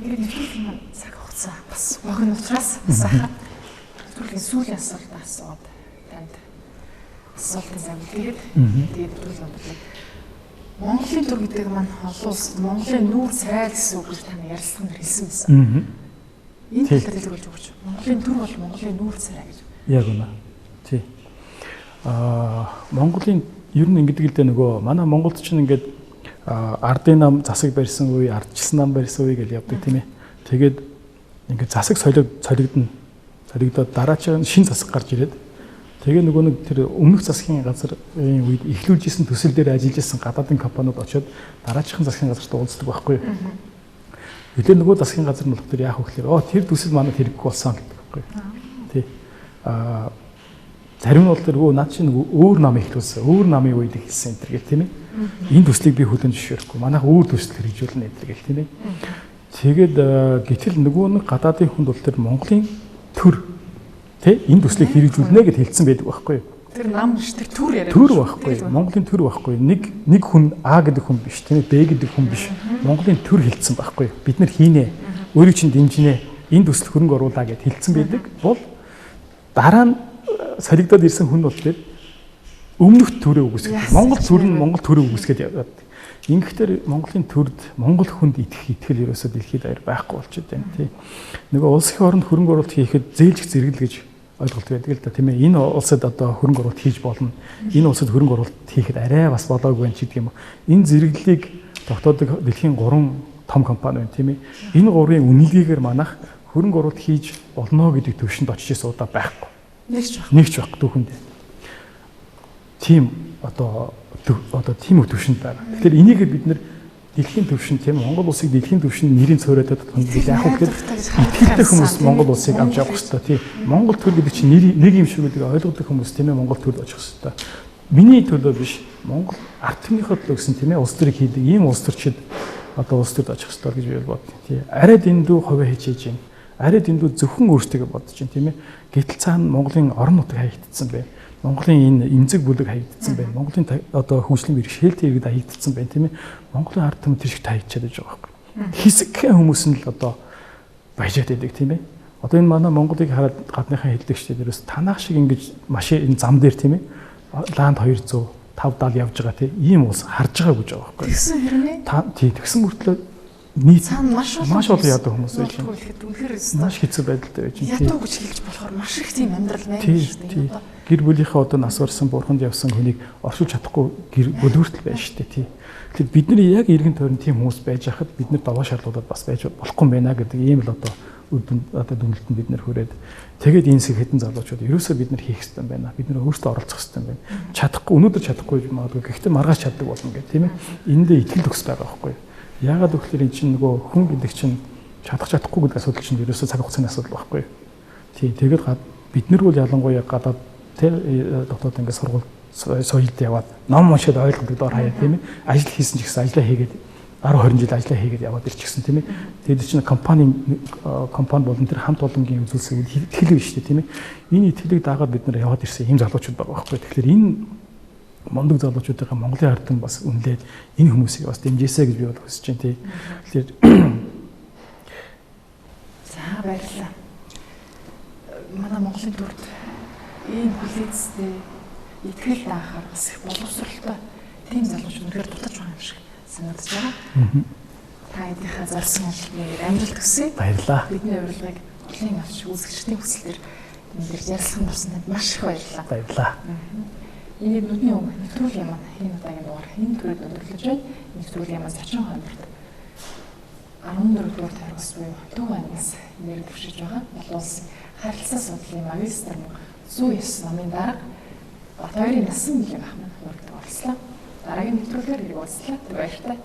[SPEAKER 1] Ингээд нэвтрүүлгийн маань цаг хугацаа бас богино учраас асаахад нэвтрүүлгийн сүүлийн асуулт асууад танд асуултын цаг тэгээд нэвтрүүлгийн бодлоо. Монголын төр гэдэг маань олон улсад Монголын нүүр цайл гэсэн үг тань ярилцсан хэлсэн байсан. Энэ талаар хэлж өгч. Монголын төр бол Монголын нүүр царай гэж.
[SPEAKER 2] Яг үнэ. Тий. Монголын ер нь ингэдэг л дээ нөгөө манай Монголд чинь ингээд ардын нам засаг барьсан үе, ардчилсан нам барьсан үе гэж явдаг тийм ээ. Тэгээд ингээд засаг солигдно. Солигдоод дараачийн шин засаг гарч ирээд тэгээ нөгөө нэг тэр өмнөх засгийн газрын үед эхлүүлж исэн төсөл дээр ажиллаж исэн гадаадын компаниуд очиод дараачихын засгийн газарт уулздаг байхгүй юу? Үлээ нөгөө засгийн газар нь болохоор яах вэ гэхээр тэр төсөл манайд хэрэггүй болсон гэдэг байхгүй юу? Тий. Зарим нь бол тэр наад чинь өөр нам ихлүүлсэн. Өөр намын үед хэлсэн энэ төр гэх тийм ээ. Энэ төслийг би хүлэн зөвшөөрөхгүй. Манайх өөр төсөл хэрэгжүүлнэ энэ төр гэх тийм ээ. Тэгээд гэтэл нөгөө нэг гадаадын хүнд бол тэр Монголын төр тий энэ төслийг хэрэгжүүлнэ гэж хэлсэн байдаг байхгүй юу?
[SPEAKER 1] Тэр нам биш тэр төр яриад.
[SPEAKER 2] Төр байхгүй. Монголын төр байхгүй. Нэг хүн А гэдэг хүн биш тийм ээ. Б гэдэг хүн биш. Монголын төр хэлсэн байхгүй. Бид нар хийнэ. Өөрийг чинь дэмжинэ. Энэ төсөл хөрөнгө оруулаа гэж хэлсэн байдаг. Бол дараа нь солигдоод ирсэн хүн бол тэр өмнөх төрөө үгүйсгэж. Монгол төр нь Монгол төрөө үгүйсгээд яваад. Ингэхдээ Монголын төрд Монгол хүнд итгэл ерөөсөө дэлхийд аяар байхгүй болчиход байна тий. Нөгөө улсын хооронд хөрөнгө оруулалт хийхэд зээлжих зэрэгэл гэж ойлголт байдаг л да тийм ээ. Энэ улсад одоо хөрөнгө оруулалт хийж болно. Энэ улсад хөрөнгө оруулалт хийхэд арай бас болоогүй байна ч гэдэг юм. Энэ зэрэглэлийг тогтоодог дэлхийн 3 том компани байна тийм ээ. Энэ 3-ын үнэлгээгээр манайх хөрөнгө оруулалт хийж болно гэдэг төвшөнд очиж ирсэн удаа байхгүй. Нэг ч байхгүй түүхэнд. Тийм одоо тийм төвшөнд байна. Тэгэхээр энийг бид нэр дэлхийн төвшин тийм Монгол улсыг дэлхийн төвшин нэрийн цоройдод хөндлөж яах вэ гэхээр итгэлтэй хүмүүс Монгол улсыг авч явах хэрэгтэй тийм Монгол төр гэдэг чинь нэг юм шиг гэдэг ойлгодог хүмүүс тийм ээ Монгол төрд очих хэрэгтэй. Миний төлөө биш Монгол ард түмнийхээ төлөө гэсэн тийм ээ улс төрийг хийдэг ийм улс төрчид одоо улс төрд очих хэрэгтэй гэж би боддог тийм арай дэндүү хувиа хийж байна. Арай дэндүү зөвхөн өөртөө бодож байна тийм ээ. Гэтэл цаана Монголын орон нутаг хаягдсан байна. Монголын энэ эмзэг бүлэг хаягдсан байна. Монголын одоо хөгжлийн бэрхшээлтэй иргэд хаягдсан байна тийм ээ. Монголын ард түмэн тэр шиг хаягдчиад байж байгаа байхгүй. Хэсэгхэн хүмүүс нь л одоо баяжаад байдаг тийм ээ. Одоо энэ манай Монголыг хараад гадныхаа хэллэгчдээ дээрээс танах шиг ингэж машин энэ зам дээр тийм ээ ланд 200 570 явж байгаа тийм ийм улс харж байгаа гэж байгаа байхгүй.
[SPEAKER 1] Тэгсэн хэрнээ?
[SPEAKER 2] Тэгсэн мөртлөө нийт
[SPEAKER 1] цаана
[SPEAKER 2] маш олон ядуу хүмүүс байж байна.
[SPEAKER 1] Үнэхээр
[SPEAKER 2] маш хэцүү байдалтай байж байна.
[SPEAKER 1] Ядуу гэж хэлж болохоор маш их тийм амьдрал байна
[SPEAKER 2] шүү дээ. Гэр бүлийнхээ одоо нас барсан бурханд явсан хүнийг оршуулж чадахгүй гэр бүлүүртэл байна шүү дээ. Тэгэхээр бидний яг эргэн тойрон тийм хүмүүс байж хахад бид нар даваа шаардлагууд бас байж болохгүй юм байна гэдэг ийм л одоо дүнэлтэнд бид нэр хүрээд тэгээд энэ хэдэн залуучууд ерөөсөө бид нар хийх хэрэгтэй байна. Бид нар өөрсдөө оролцох хэрэгтэй байна. Чадахгүй өнөөдөр чадахгүй магадгүй гэхдээ маргааш чаддаг болно гэх тийм ээ. Эндээ итгэл төгс байгаа байхгүй юу? Яагаад гэвэл эн чинь нөгөө хүн гэдэг чинь чадахгүй гэдэг асуудал чинь ерөөсөө цаг хугацааны асуудал байхгүй юу? Тэгээд бид нар бол ялангуяа гадаад дотоод ингээд сургууль соёлд яваад ном уншаад ойлгодог доор хаяа тийм ээ. Ажил хийсэн ч гэсэн ажлаа хийгээд 10 20 жил ажлаа хийгээд яваад ирчихсэн тийм ээ. Тэгээд чинь компани болон тэр хамт олонгийн үзүүлсэг итгэлэг шүү дээ тийм ээ. Энэ итгэлийг дагаад бид нар яваад ирсэн ийм залуучууд байгаа байхгүй. Тэгэхээр энэ мондөг залуучуудынхаа Монголын ардан бас үнэлээд энэ хүмүүсийг бас дэмжээсэй гэж би бол хүсэж байна тий. Тэгэхээр
[SPEAKER 1] за баярлалаа. Манай Монголын төрд ийм хүлээцтэй итгэл даахаар бас их боловсралтай тийм залуучууд үнэхээр дутаж байгаа юм шиг санагдаж байгаа. Та эднийхээ зорьсон ажлыг амжилт хүсье.
[SPEAKER 2] Баярлалаа.
[SPEAKER 1] Бидний урилгыг олон авч үзэгчдийн хүслээр энэ дээр ярилцсан болсонд маш их баярлалаа.
[SPEAKER 2] Баярлалаа.
[SPEAKER 1] Энэ нүдний өг нэвтрүүлгийн маань энэ удаагийн дугаар энэ төрөд өндөрлөж байна. Нэвтрүүлгийн маань зочин хоногт 14 дугаар тойрогс буюу Төв ангиас нэр дэвшиж байгаа. Олон улсын харилцаа судлалын магистр зүй ёс намын дарга Бат хоёрын насан билэг ахмад хүрдэг орслоо. Дараагийн нэвтрүүлгээр ирэх болслоо. Баяртай.